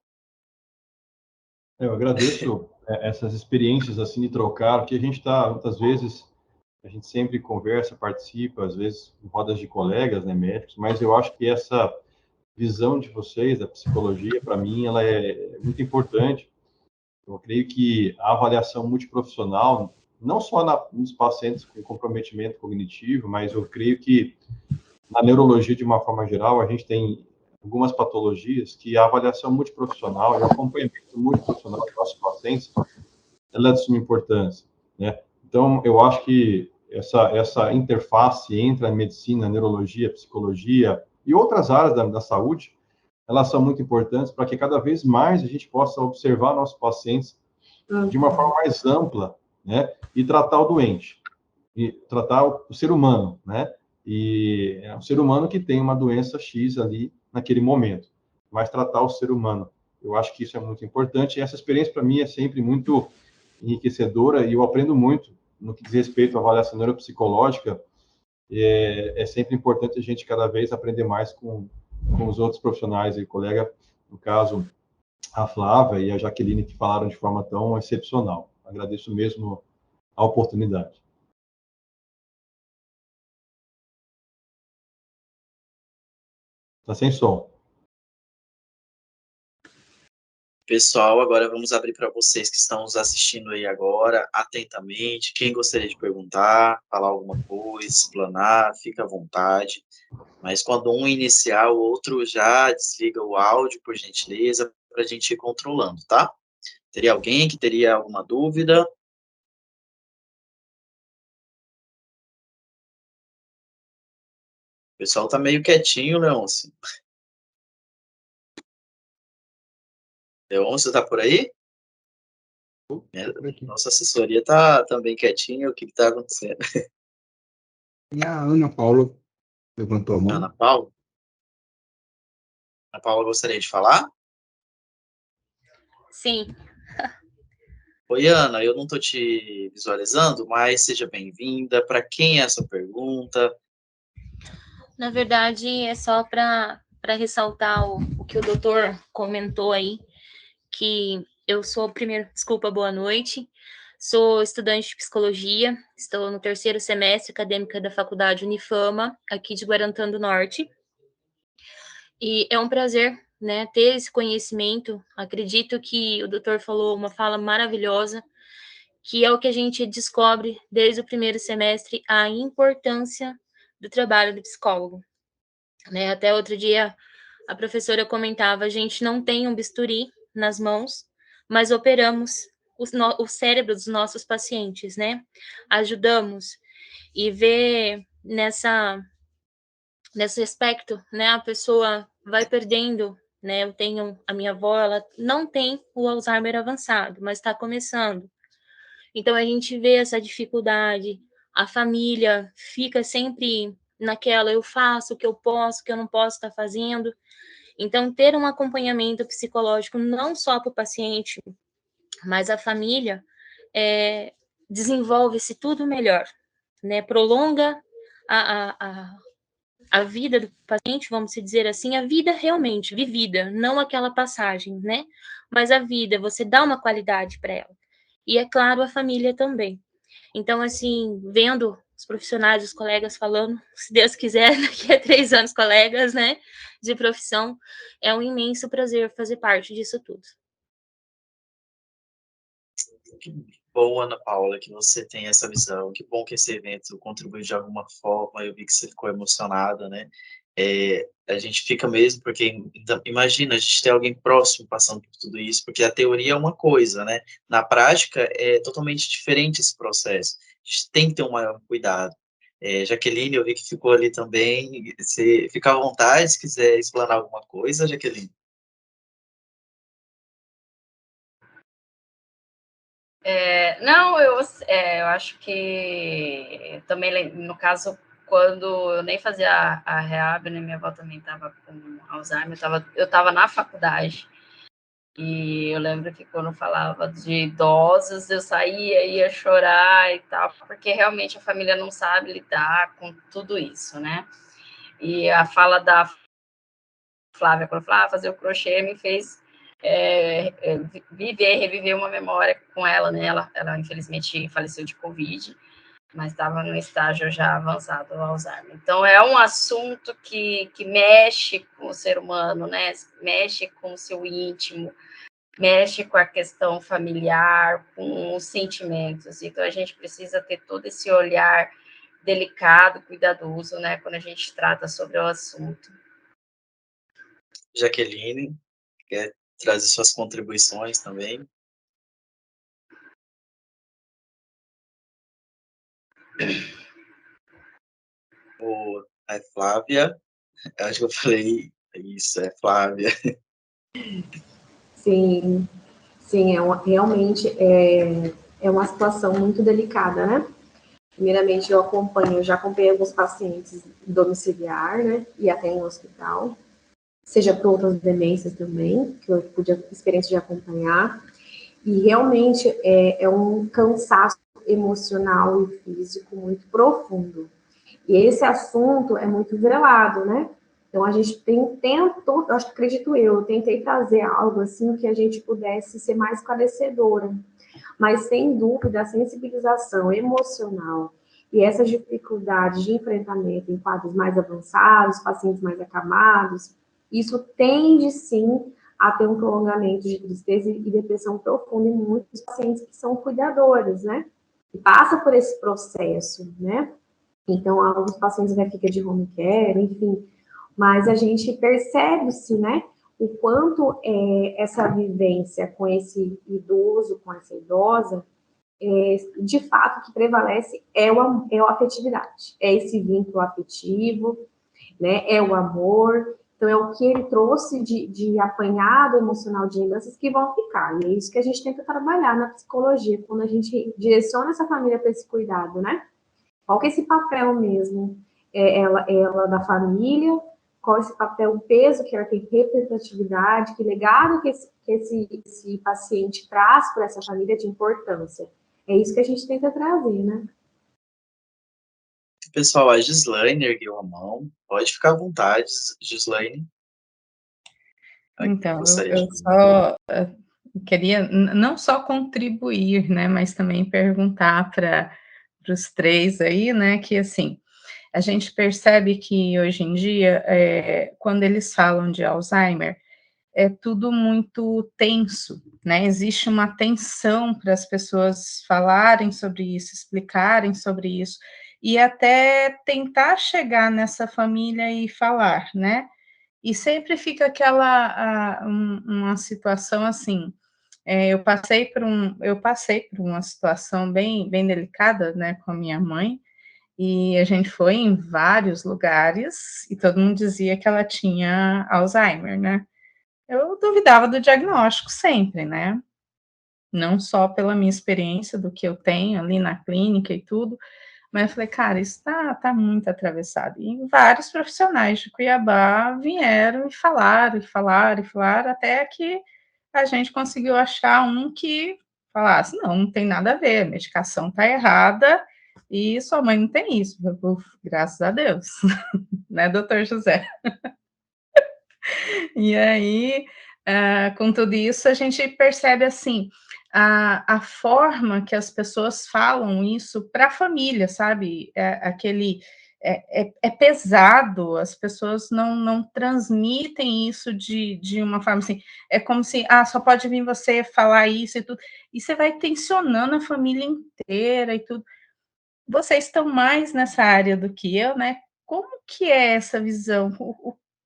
Eu agradeço essas experiências assim de trocar, que a gente está, muitas vezes, a gente sempre conversa, participa, às vezes em rodas de colegas, né, médicos, mas eu acho que essa visão de vocês, da psicologia, para mim, ela é muito importante. Eu creio que a avaliação multiprofissional, não só nos pacientes com comprometimento cognitivo, mas eu creio que na neurologia, de uma forma geral, a gente tem algumas patologias que a avaliação multiprofissional e o acompanhamento multiprofissional dos nossos pacientes, ela é de suma importância, né? Então, eu acho que essa interface entre a medicina, a neurologia, a psicologia e outras áreas da saúde, elas são muito importantes para que cada vez mais a gente possa observar nossos pacientes de uma forma mais ampla, né? E tratar o doente. e tratar o ser humano, né? E é um ser humano que tem uma doença X ali naquele momento, mas tratar o ser humano. Eu acho que isso é muito importante, e essa experiência para mim é sempre muito enriquecedora, e eu aprendo muito no que diz respeito à avaliação neuropsicológica. É sempre importante a gente cada vez aprender mais com os outros profissionais e colega, no caso, a Flávia e a Jaqueline, que falaram de forma tão excepcional. Agradeço mesmo a oportunidade. Está sem som. Pessoal, agora vamos abrir para vocês que estão nos assistindo aí agora, atentamente. Quem gostaria de perguntar, falar alguma coisa, explanar, fica à vontade. Mas quando um iniciar, o outro já desliga o áudio, por gentileza, para a gente ir controlando, tá? Teria alguém que teria alguma dúvida? O pessoal tá meio quietinho, Leôncio. Leôncio, tá por aí? Nossa assessoria tá também quietinha, o que tá acontecendo? E a Ana Paula levantou a mão. Ana Paula? Ana Paula gostaria de falar? Sim. Oi, Ana, eu não tô te visualizando, mas seja bem-vinda. Para quem é essa pergunta? Na verdade, é só para ressaltar o que o doutor comentou aí, que eu sou, primeiro, desculpa, boa noite, sou estudante de psicologia, estou no 3º semestre acadêmica da Faculdade Unifama, aqui de Guarantã do Norte, e é um prazer, né, ter esse conhecimento. Acredito que o doutor falou uma fala maravilhosa, que é o que a gente descobre desde o 1º semestre, a importância do trabalho do psicólogo. Né? Até outro dia, a professora comentava, a gente não tem um bisturi nas mãos, mas operamos o cérebro dos nossos pacientes, né? Ajudamos. E ver nesse aspecto, né? A pessoa vai perdendo, né? Eu tenho a minha avó, ela não tem o Alzheimer avançado, mas está começando. Então, a gente vê essa dificuldade, a família fica sempre naquela, eu faço o que eu posso, o que eu não posso estar fazendo. Então, ter um acompanhamento psicológico não só para o paciente, mas a família, desenvolve-se tudo melhor, né? Prolonga a vida do paciente, vamos dizer assim, a vida realmente vivida, não aquela passagem, né? Mas a vida, você dá uma qualidade para ela. E, é claro, a família também. Então, assim, vendo os profissionais, os colegas falando, se Deus quiser, daqui a 3 anos, colegas, né, de profissão, é um imenso prazer fazer parte disso tudo. Que bom, Ana Paula, que você tem essa visão. Que bom que esse evento contribuiu de alguma forma. Eu vi que você ficou emocionada, né? A gente fica mesmo, porque imagina, a gente ter alguém próximo passando por tudo isso, porque a teoria é uma coisa, né? Na prática, é totalmente diferente esse processo. A gente tem que ter um maior cuidado. Jaqueline, eu vi que ficou ali também. Você fica à vontade se quiser explanar alguma coisa, Jaqueline. Não, eu acho que também, no caso, quando eu nem fazia a reab, né, minha avó também estava com Alzheimer, eu estava na faculdade, e eu lembro que quando falava de idosos, eu saía, ia chorar e tal, porque realmente a família não sabe lidar com tudo isso, né? E a fala da Flávia, quando falava fazer o crochê, me fez reviver uma memória com ela, né? Ela infelizmente faleceu de Covid, mas estava no estágio já avançado do Alzheimer. Então, é um assunto que mexe com o ser humano, né? Mexe com o seu íntimo, mexe com a questão familiar, com os sentimentos. Então, a gente precisa ter todo esse olhar delicado, cuidadoso, né? Quando a gente trata sobre o assunto. Jaqueline, quer trazer suas contribuições também? A Flávia, acho que eu falei isso, é Flávia. Sim, sim, realmente é uma situação muito delicada, né? Primeiramente, eu já acompanhei alguns pacientes domiciliar, né, e até em hospital, seja por outras demências também, que eu pude a experiência de acompanhar, e realmente é um cansaço emocional e físico muito profundo. E esse assunto é muito velado, né? Então, a gente acredito eu tentei trazer algo assim que a gente pudesse ser mais esclarecedora. Mas, sem dúvida, a sensibilização emocional e essas dificuldades de enfrentamento em quadros mais avançados, pacientes mais acamados, isso tende, sim, a ter um prolongamento de tristeza e depressão profunda em muitos pacientes que são cuidadores, né? E passa por esse processo, né? Então, alguns pacientes já ficam de home care, enfim, mas a gente percebe-se, né, o quanto essa vivência com esse idoso, com essa idosa, de fato, o que prevalece é a afetividade, é esse vínculo afetivo, né, é o amor, então é o que ele trouxe de apanhado emocional de lembranças que vão ficar, e é isso que a gente tenta trabalhar na psicologia, quando a gente direciona essa família para esse cuidado, né? Qual que é esse papel mesmo? Ela da família, qual é esse papel, o peso que ela tem, representatividade, que legado que esse paciente traz para essa família de importância. É isso que a gente tenta trazer, né? Pessoal, a Gislaine ergueu a mão. Pode ficar à vontade, Gislaine. Então, eu só queria não só contribuir, né, mas também perguntar para os três aí, né, que assim, a gente percebe que hoje em dia, quando eles falam de Alzheimer, é tudo muito tenso, né? Existe uma tensão para as pessoas falarem sobre isso, explicarem sobre isso, e até tentar chegar nessa família e falar, né? E sempre fica uma situação assim. Eu passei por uma situação bem delicada, né, com a minha mãe, e a gente foi em vários lugares e todo mundo dizia que ela tinha Alzheimer, né? Eu duvidava do diagnóstico sempre, né? Não só pela minha experiência do que eu tenho ali na clínica e tudo, mas eu falei, cara, isso tá muito atravessado. E vários profissionais de Cuiabá vieram e falaram, até que a gente conseguiu achar um que falasse, não tem nada a ver, a medicação tá errada e sua mãe não tem isso. Graças a Deus, né, doutor José? E aí, com tudo isso, a gente percebe, assim, a forma que as pessoas falam isso para a família, sabe? É pesado, as pessoas não transmitem isso de uma forma assim, é como se, só pode vir você falar isso e tudo, e você vai tensionando a família inteira e tudo. Vocês estão mais nessa área do que eu, né? Como que é essa visão?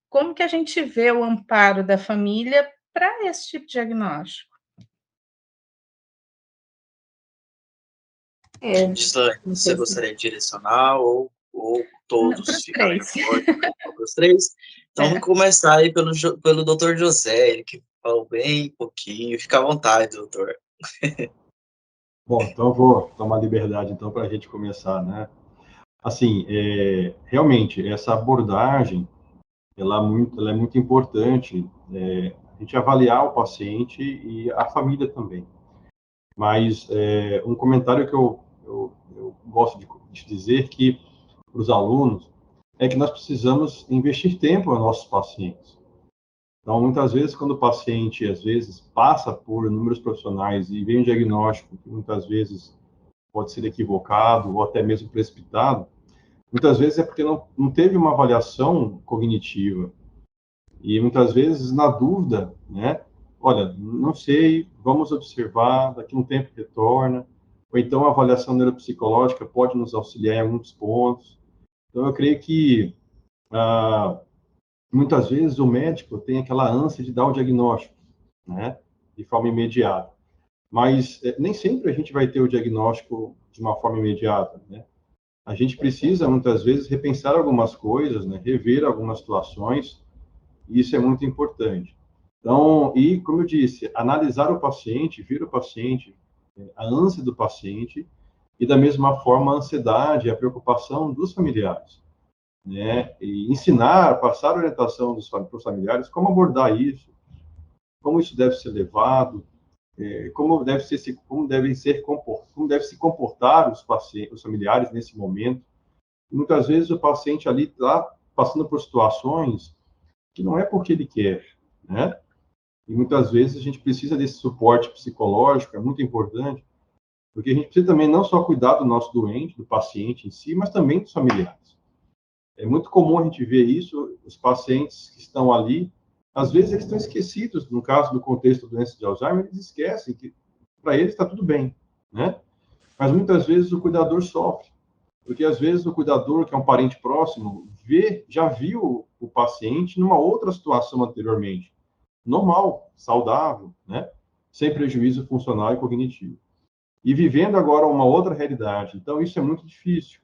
Como que a gente vê o amparo da família para esse tipo de diagnóstico? Gislaine, você gostaria de direcionar ou todos ficarem para os três? Então, vamos começar aí pelo doutor José, ele que falou bem pouquinho. Fica à vontade, doutor. Bom, então eu vou tomar liberdade então para a gente começar, né? Assim, realmente essa abordagem ela é muito importante, a gente avaliar o paciente e a família também. Mas um comentário que eu gosto de dizer que para os alunos é que nós precisamos investir tempo aos nossos pacientes. Então, muitas vezes, quando o paciente, às vezes, passa por inúmeros profissionais e vem um diagnóstico que muitas vezes pode ser equivocado ou até mesmo precipitado, muitas vezes é porque não teve uma avaliação cognitiva. E muitas vezes, na dúvida, né? Olha, não sei, vamos observar, daqui a um tempo retorna. Ou então a avaliação neuropsicológica pode nos auxiliar em alguns pontos. Então, eu creio que muitas vezes o médico tem aquela ânsia de dar o diagnóstico, né? De forma imediata. Mas nem sempre a gente vai ter o diagnóstico de uma forma imediata, né? A gente precisa, muitas vezes, repensar algumas coisas, né? Rever algumas situações, e isso é muito importante. Então, e como eu disse, analisar o paciente, ver o paciente, a ânsia do paciente, e da mesma forma a ansiedade, a preocupação dos familiares, né? E ensinar, passar orientação para os familiares como abordar isso, como isso deve ser levado, como deve se comportar os pacientes, os familiares nesse momento. Muitas vezes o paciente ali está passando por situações que não é porque ele quer, né? E muitas vezes a gente precisa desse suporte psicológico, é muito importante, porque a gente precisa também não só cuidar do nosso doente, do paciente em si, mas também dos familiares. É muito comum a gente ver isso, os pacientes que estão ali, às vezes eles estão esquecidos, no caso do contexto da doença de Alzheimer, eles esquecem que para eles está tudo bem, né? Mas muitas vezes o cuidador sofre, porque às vezes o cuidador, que é um parente próximo, já viu o paciente numa outra situação anteriormente, normal, saudável, né? Sem prejuízo funcional e cognitivo. E vivendo agora uma outra realidade. Então, isso é muito difícil.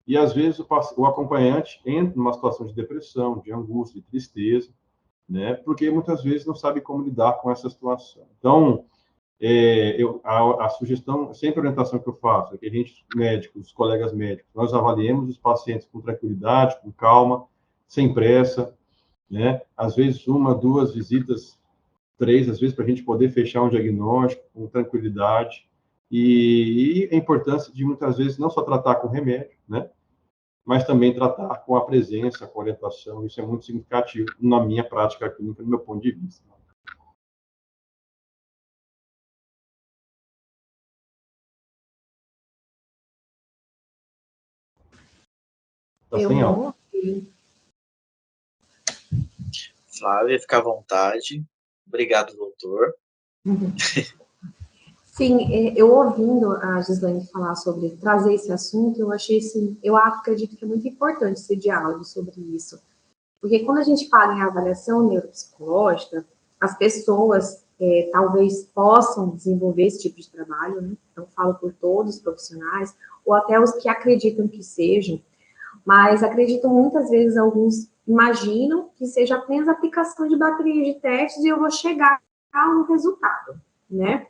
E, às vezes, o acompanhante entra numa situação de depressão, de angústia, de tristeza, né? Porque muitas vezes não sabe como lidar com essa situação. Então, a sugestão, sempre a orientação que eu faço, é que a gente, médicos, os colegas médicos, nós avaliemos os pacientes com tranquilidade, com calma, sem pressa, né? Às vezes, 1, 2 visitas, 3, às vezes, para a gente poder fechar um diagnóstico com tranquilidade. E a importância de, muitas vezes, não só tratar com remédio, né? Mas também tratar com a presença, com a orientação. Isso é muito significativo na minha prática clínica, no meu ponto de vista. Tá sem áudio. Flávia, fica à vontade. Obrigado, doutor. Sim, eu ouvindo a Gislaine falar sobre trazer esse assunto, eu acredito que é muito importante esse diálogo sobre isso. Porque quando a gente fala em avaliação neuropsicológica, as pessoas talvez possam desenvolver esse tipo de trabalho, né? Então, falo por todos os profissionais, ou até os que acreditam que sejam, mas acreditam muitas vezes, alguns imaginam que seja apenas aplicação de bateria de testes e eu vou chegar a um resultado, né?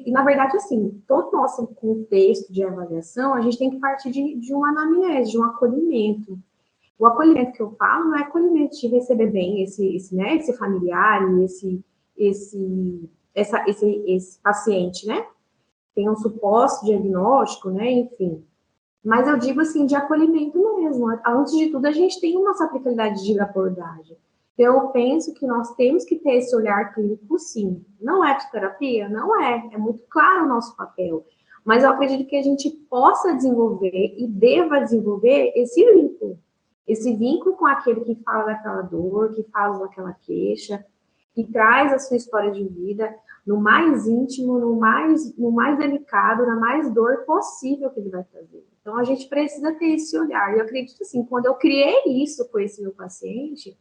Na verdade, assim, todo o nosso contexto de avaliação, a gente tem que partir de uma anamnese, de um acolhimento. O acolhimento que eu falo não é acolhimento de receber bem esse familiar e esse paciente, né? Tem um suposto diagnóstico, né? Enfim. Mas eu digo assim, de acolhimento mesmo. Antes de tudo, a gente tem uma nossa aplicabilidade de abordagem. Eu penso que nós temos que ter esse olhar clínico, sim. Não é psicoterapia? Não é. É muito claro o nosso papel. Mas eu acredito que a gente possa desenvolver e deva desenvolver esse vínculo com aquele que fala daquela dor, que fala daquela queixa, que traz a sua história de vida no mais íntimo, no mais delicado, na mais dor possível que ele vai trazer. Então, a gente precisa ter esse olhar. E eu acredito assim, quando eu criei isso com esse meu paciente,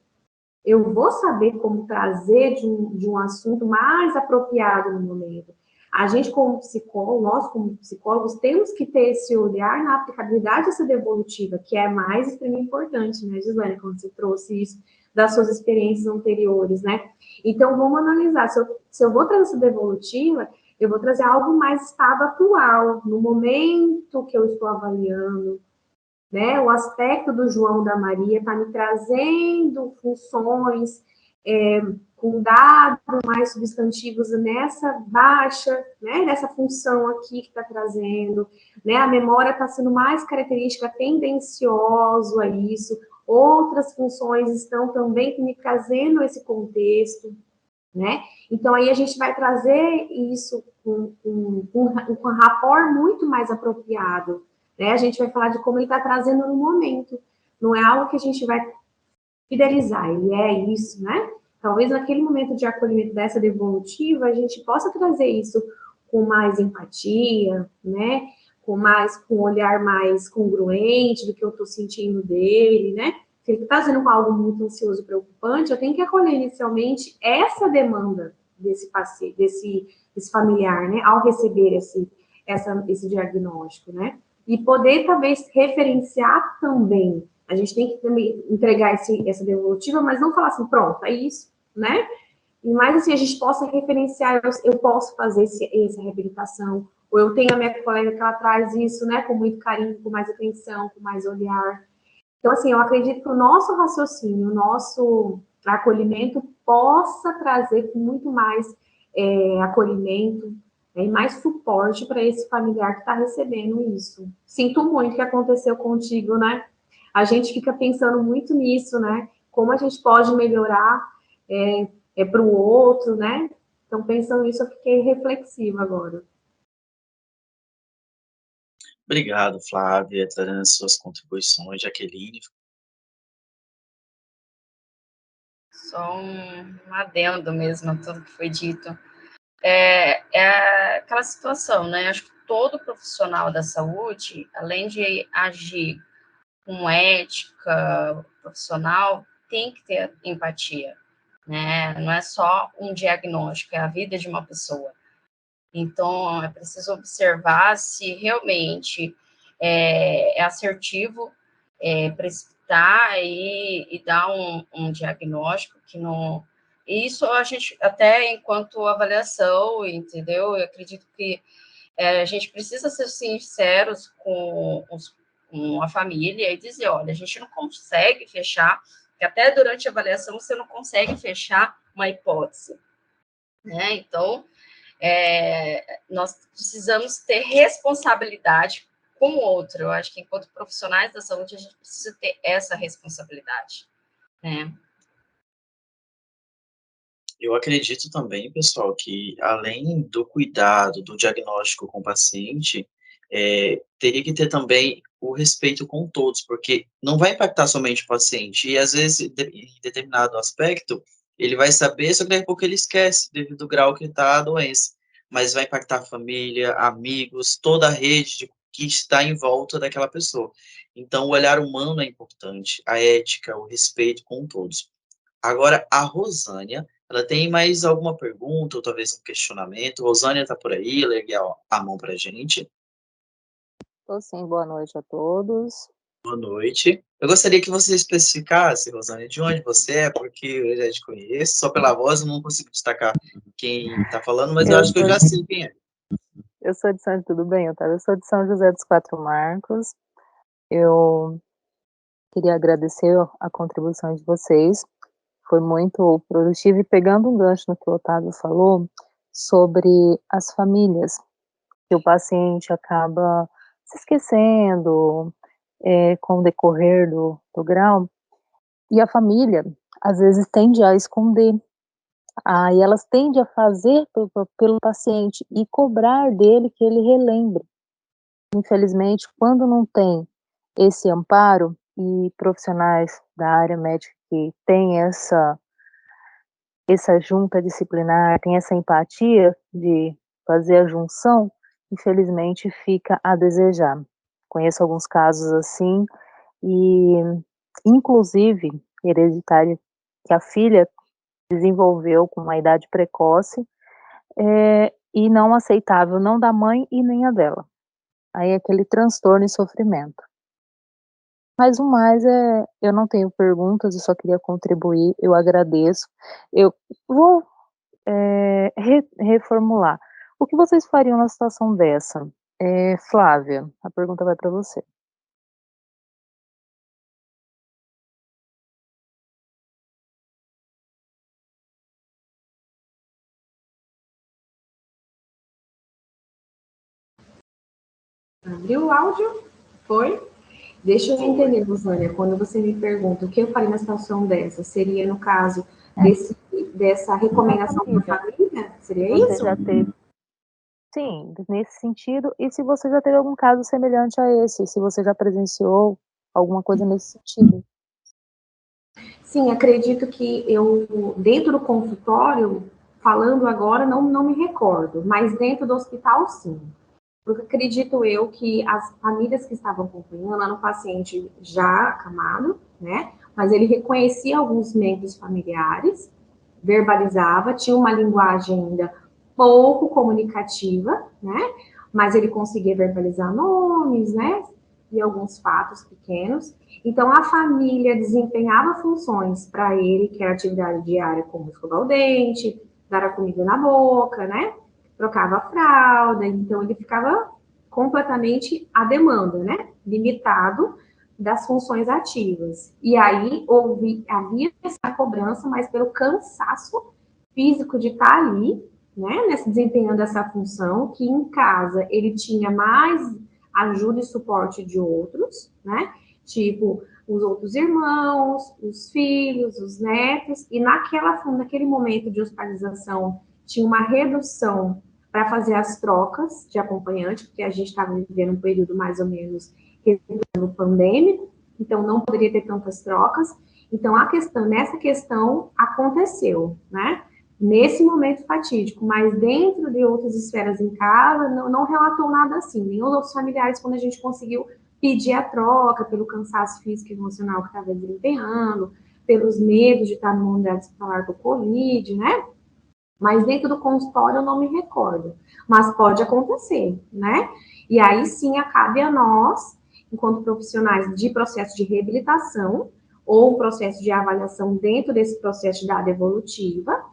eu vou saber como trazer de um assunto mais apropriado no momento. A gente, como psicólogo, nós, como psicólogos, temos que ter esse olhar na aplicabilidade dessa devolutiva, que é mais extremamente importante, né, Gislaine, quando você trouxe isso das suas experiências anteriores, né? Então, vamos analisar. Se eu vou trazer essa devolutiva, eu vou trazer algo mais estado atual, no momento que eu estou avaliando, né? O aspecto do João da Maria está me trazendo funções com dados mais substantivos nessa baixa, né? Nessa função aqui que está trazendo, né? A memória está sendo mais característica, tendencioso a isso. Outras funções estão também me trazendo esse contexto, né? Então, aí a gente vai trazer isso com um rapport muito mais apropriado, né? A gente vai falar de como ele está trazendo no momento. Não é algo que a gente vai fidelizar, ele é isso, né? Talvez naquele momento de acolhimento dessa devolutiva, a gente possa trazer isso com mais empatia, né? Com um olhar mais congruente do que eu estou sentindo dele, né? Se ele está fazendo algo muito ansioso, preocupante, eu tenho que acolher inicialmente essa demanda desse paciente, desse familiar, né? Ao receber esse diagnóstico, né? E poder, talvez, referenciar também. A gente tem que também entregar essa devolutiva, mas não falar assim, pronto, é isso, né? Mas, assim, a gente possa referenciar, eu posso fazer essa reabilitação, ou eu tenho a minha colega que ela traz isso, né, com muito carinho, com mais atenção, com mais olhar. Então, assim, eu acredito que o nosso raciocínio, o nosso acolhimento possa trazer com muito mais acolhimento, e mais suporte para esse familiar que está recebendo isso. Sinto muito que aconteceu contigo, né? A gente fica pensando muito nisso, né? Como a gente pode melhorar para o outro, né? Então, pensando nisso, eu fiquei reflexiva agora. Obrigado, Flávia, trazendo as suas contribuições. Jaqueline. Só um adendo mesmo a tudo que foi dito. É aquela situação, né? Acho que todo profissional da saúde, além de agir com ética profissional, tem que ter empatia, né? Não é só um diagnóstico, é a vida de uma pessoa. Então, é preciso observar se realmente é assertivo, precipitar e dar um diagnóstico que não... Isso a gente, até enquanto avaliação, entendeu? Eu acredito que a gente precisa ser sinceros com a família e dizer, olha, a gente não consegue fechar, que até durante a avaliação você não consegue fechar uma hipótese, né? Então, nós precisamos ter responsabilidade com o outro. Eu acho que, enquanto profissionais da saúde, a gente precisa ter essa responsabilidade, né? Eu acredito também, pessoal, que além do cuidado, do diagnóstico com o paciente, teria que ter também o respeito com todos, porque não vai impactar somente o paciente, e às vezes, em determinado aspecto, ele vai saber, só que daqui a pouco ele esquece, devido ao grau que está a doença, mas vai impactar a família, amigos, toda a rede que está em volta daquela pessoa. Então, o olhar humano é importante, a ética, o respeito com todos. Agora, a Rosânia, ela tem mais alguma pergunta, ou talvez um questionamento? Rosânia está por aí, ela ergueu a mão para a gente. Estou sim, boa noite a todos. Boa noite. Eu gostaria que você especificasse, Rosânia, de onde você é, porque eu já te conheço, só pela voz eu não consigo destacar quem está falando, mas eu acho que eu já sei quem é. Eu sou de São, tudo bem, Otávio? Eu sou de São José dos Quatro Marcos. Eu queria agradecer a contribuição de vocês, foi muito produtivo, e pegando um gancho no que o Otávio falou sobre as famílias, que o paciente acaba se esquecendo com o decorrer do grau, e a família, às vezes, tende a esconder, e elas tendem a fazer pelo paciente e cobrar dele que ele relembre. Infelizmente, quando não tem esse amparo, e profissionais da área médica que têm essa junta disciplinar, tem essa empatia de fazer a junção, infelizmente fica a desejar. Conheço alguns casos assim, e inclusive hereditário, que a filha desenvolveu com uma idade precoce, e não aceitável, não da mãe e nem a dela. Aí aquele transtorno e sofrimento. Mas o mais eu não tenho perguntas, eu só queria contribuir, eu agradeço. Eu vou reformular. O que vocês fariam na situação dessa? Flávia, a pergunta vai para você. Abriu o áudio? Foi? Deixa eu entender, Rosânia, quando você me pergunta o que eu faria na situação dessa, seria, no caso, dessa recomendação para a família? Seria você isso? Já teve... Sim, nesse sentido, e se você já teve algum caso semelhante a esse, se você já presenciou alguma coisa nesse sentido. Sim, acredito que eu, dentro do consultório, falando agora, não me recordo, mas dentro do hospital, sim. Porque acredito eu que as famílias que estavam acompanhando eram um paciente já acamado, né? Mas ele reconhecia alguns membros familiares, verbalizava, tinha uma linguagem ainda pouco comunicativa, né? Mas ele conseguia verbalizar nomes, né? E alguns fatos pequenos. Então, a família desempenhava funções para ele, que era atividade diária, como escovar o dente, dar a comida na boca, né? trocava a fralda, então ele ficava completamente à demanda, né? Limitado das funções ativas. E aí havia essa cobrança, mas pelo cansaço físico de estar ali, né, desempenhando essa função, que em casa ele tinha mais ajuda e suporte de outros, né, tipo os outros irmãos, os filhos, os netos, e naquele momento de hospitalização tinha uma redução para fazer as trocas de acompanhante, porque a gente estava vivendo um período mais ou menos pandêmico, então não poderia ter tantas trocas. Então, nessa questão aconteceu, né? Nesse momento fatídico, mas dentro de outras esferas em casa, não relatou nada assim. Nem os outros familiares, quando a gente conseguiu pedir a troca, pelo cansaço físico e emocional que estava desempenhando, pelos medos de estar numa unidade hospitalar do Covid, né? Mas dentro do consultório eu não me recordo. Mas pode acontecer, né? E aí sim, cabe a nós, enquanto profissionais de processo de reabilitação ou processo de avaliação dentro desse processo de dada evolutiva,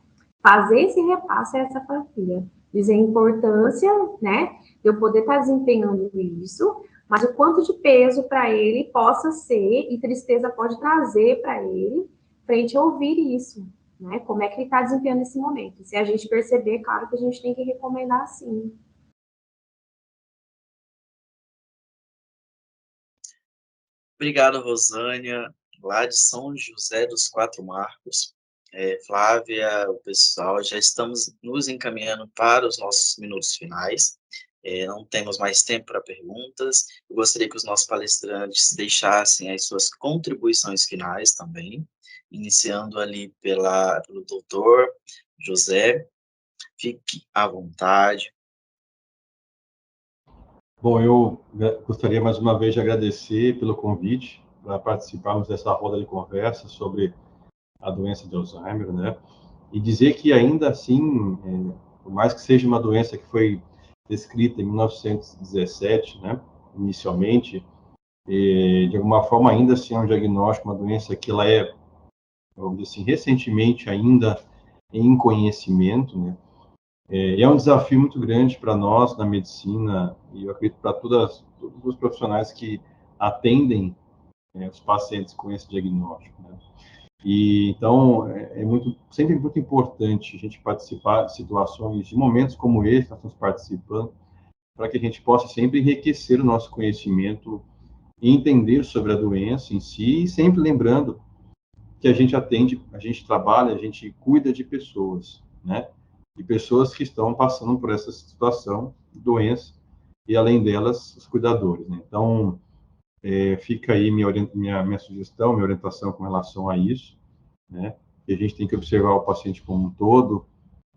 fazer esse repasse a essa família. Dizer a importância, né, de eu poder estar desempenhando isso, mas o quanto de peso para ele possa ser e tristeza pode trazer para ele frente a ouvir isso, né? Como é que ele está desempenhando nesse momento. Se a gente perceber, claro que a gente tem que recomendar sim. Obrigado, Rosânia, lá de São José dos Quatro Marcos. Flávia, o pessoal, já estamos nos encaminhando para os nossos minutos finais. Não temos mais tempo para perguntas. Eu gostaria que os nossos palestrantes deixassem as suas contribuições finais também, iniciando ali pelo doutor José. Fique à vontade. Bom, eu gostaria mais uma vez de agradecer pelo convite para participarmos dessa roda de conversa sobre a doença de Alzheimer, né? E dizer que ainda assim, por mais que seja uma doença que foi descrita em 1917, né, inicialmente, de alguma forma ainda assim é um diagnóstico, uma doença que ela é, vamos dizer assim, recentemente ainda em conhecimento, né? E é um desafio muito grande para nós na medicina e eu acredito para todos os profissionais que atendem os pacientes com esse diagnóstico, né? E então sempre muito importante a gente participar de situações, de momentos como esse que nós estamos participando, para que a gente possa sempre enriquecer o nosso conhecimento e entender sobre a doença em si, e sempre lembrando que a gente atende, a gente trabalha, a gente cuida de pessoas, né? De pessoas que estão passando por essa situação, doença, e além delas, os cuidadores, né? Então, fica aí minha sugestão, minha orientação com relação a isso, né? E a gente tem que observar o paciente como um todo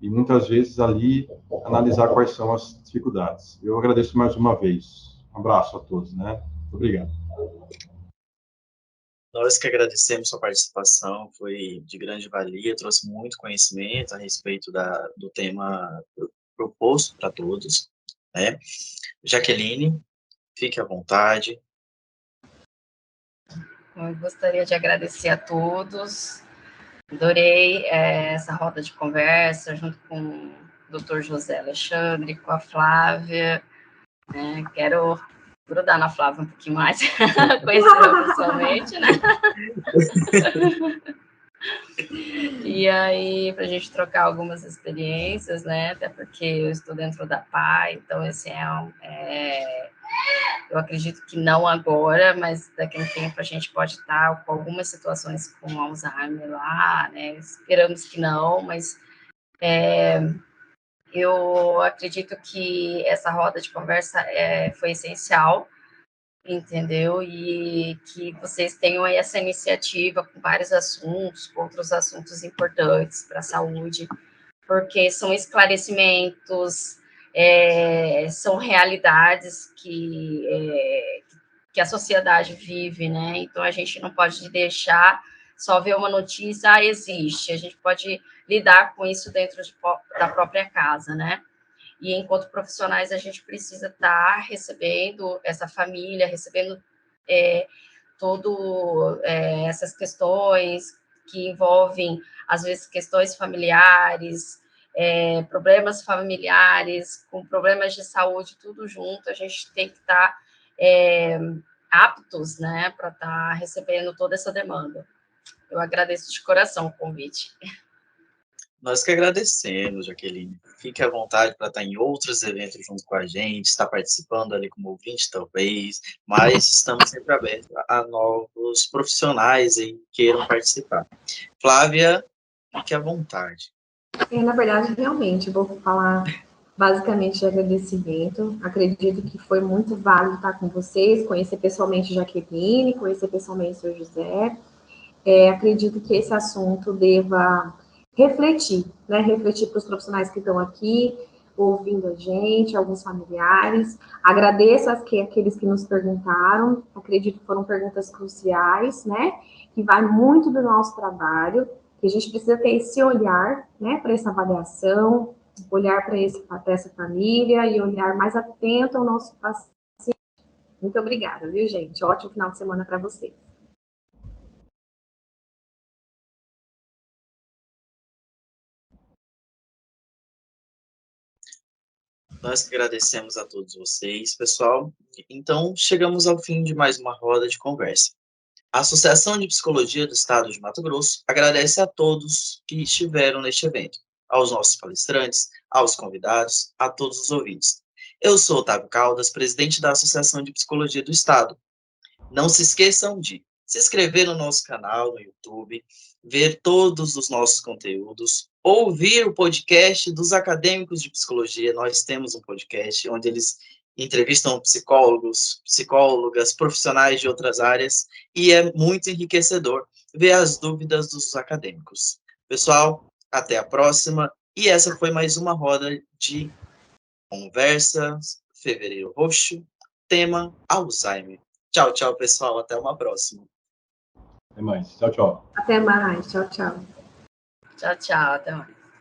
e muitas vezes ali analisar quais são as dificuldades. Eu agradeço mais uma vez. Um abraço a todos, né? Muito obrigado. Nós que agradecemos sua participação, foi de grande valia, trouxe muito conhecimento a respeito do tema proposto para todos, né? Jaqueline, fique à vontade. Eu gostaria de agradecer a todos. Adorei essa roda de conversa junto com o Dr. José Alexandre, com a Flávia. Quero grudar na Flávia um pouquinho mais, conhecê-la pessoalmente, né? E aí, para a gente trocar algumas experiências, né? Até porque eu estou dentro da PAI, então esse eu acredito que não agora, mas daqui a um tempo a gente pode estar com algumas situações com Alzheimer lá, né? Esperamos que não, mas eu acredito que essa roda de conversa foi essencial, entendeu? E que vocês tenham aí essa iniciativa com vários assuntos, com outros assuntos importantes para a saúde, porque são esclarecimentos, são realidades que a sociedade vive, né? Então, a gente não pode deixar só ver uma notícia, existe. A gente pode lidar com isso dentro da própria casa, né? E, enquanto profissionais, a gente precisa estar recebendo essa família, recebendo essas questões que envolvem, às vezes, questões familiares, problemas familiares, com problemas de saúde, tudo junto, a gente tem que estar aptos, né, para estar recebendo toda essa demanda. Eu agradeço de coração o convite. Nós que agradecemos, Jaqueline. Fique à vontade para estar em outros eventos junto com a gente, estar participando ali como ouvinte, talvez, mas estamos sempre abertos a novos profissionais aí que queiram participar. Flávia, fique à vontade. Na verdade, realmente, eu vou falar basicamente de agradecimento. Acredito que foi muito válido estar com vocês, conhecer pessoalmente Jaqueline, conhecer pessoalmente o Sr. José. Acredito que esse assunto deva refletir, né? Refletir para os profissionais que estão aqui, ouvindo a gente, alguns familiares. Agradeço aqueles que nos perguntaram, acredito que foram perguntas cruciais, né? Que vai muito do nosso trabalho, que a gente precisa ter esse olhar, né? Para essa avaliação, olhar para essa família e olhar mais atento ao nosso paciente. Muito obrigada, viu, gente? Ótimo final de semana para vocês. Nós que agradecemos a todos vocês, pessoal. Então, chegamos ao fim de mais uma roda de conversa. A Associação de Psicologia do Estado de Mato Grosso agradece a todos que estiveram neste evento, aos nossos palestrantes, aos convidados, a todos os ouvintes. Eu sou Otávio Caldas, presidente da Associação de Psicologia do Estado. Não se esqueçam de se inscrever no nosso canal no YouTube, ver todos os nossos conteúdos, ouvir o podcast dos acadêmicos de psicologia. Nós temos um podcast onde eles entrevistam psicólogos, psicólogas, profissionais de outras áreas, e é muito enriquecedor ver as dúvidas dos acadêmicos. Pessoal, até a próxima, e essa foi mais uma roda de conversa, Fevereiro Roxo, tema Alzheimer. Tchau, tchau, pessoal. Até uma próxima. Até mais. Tchau, tchau. Até mais. Tchau, tchau. Tchau, tchau. Até mais.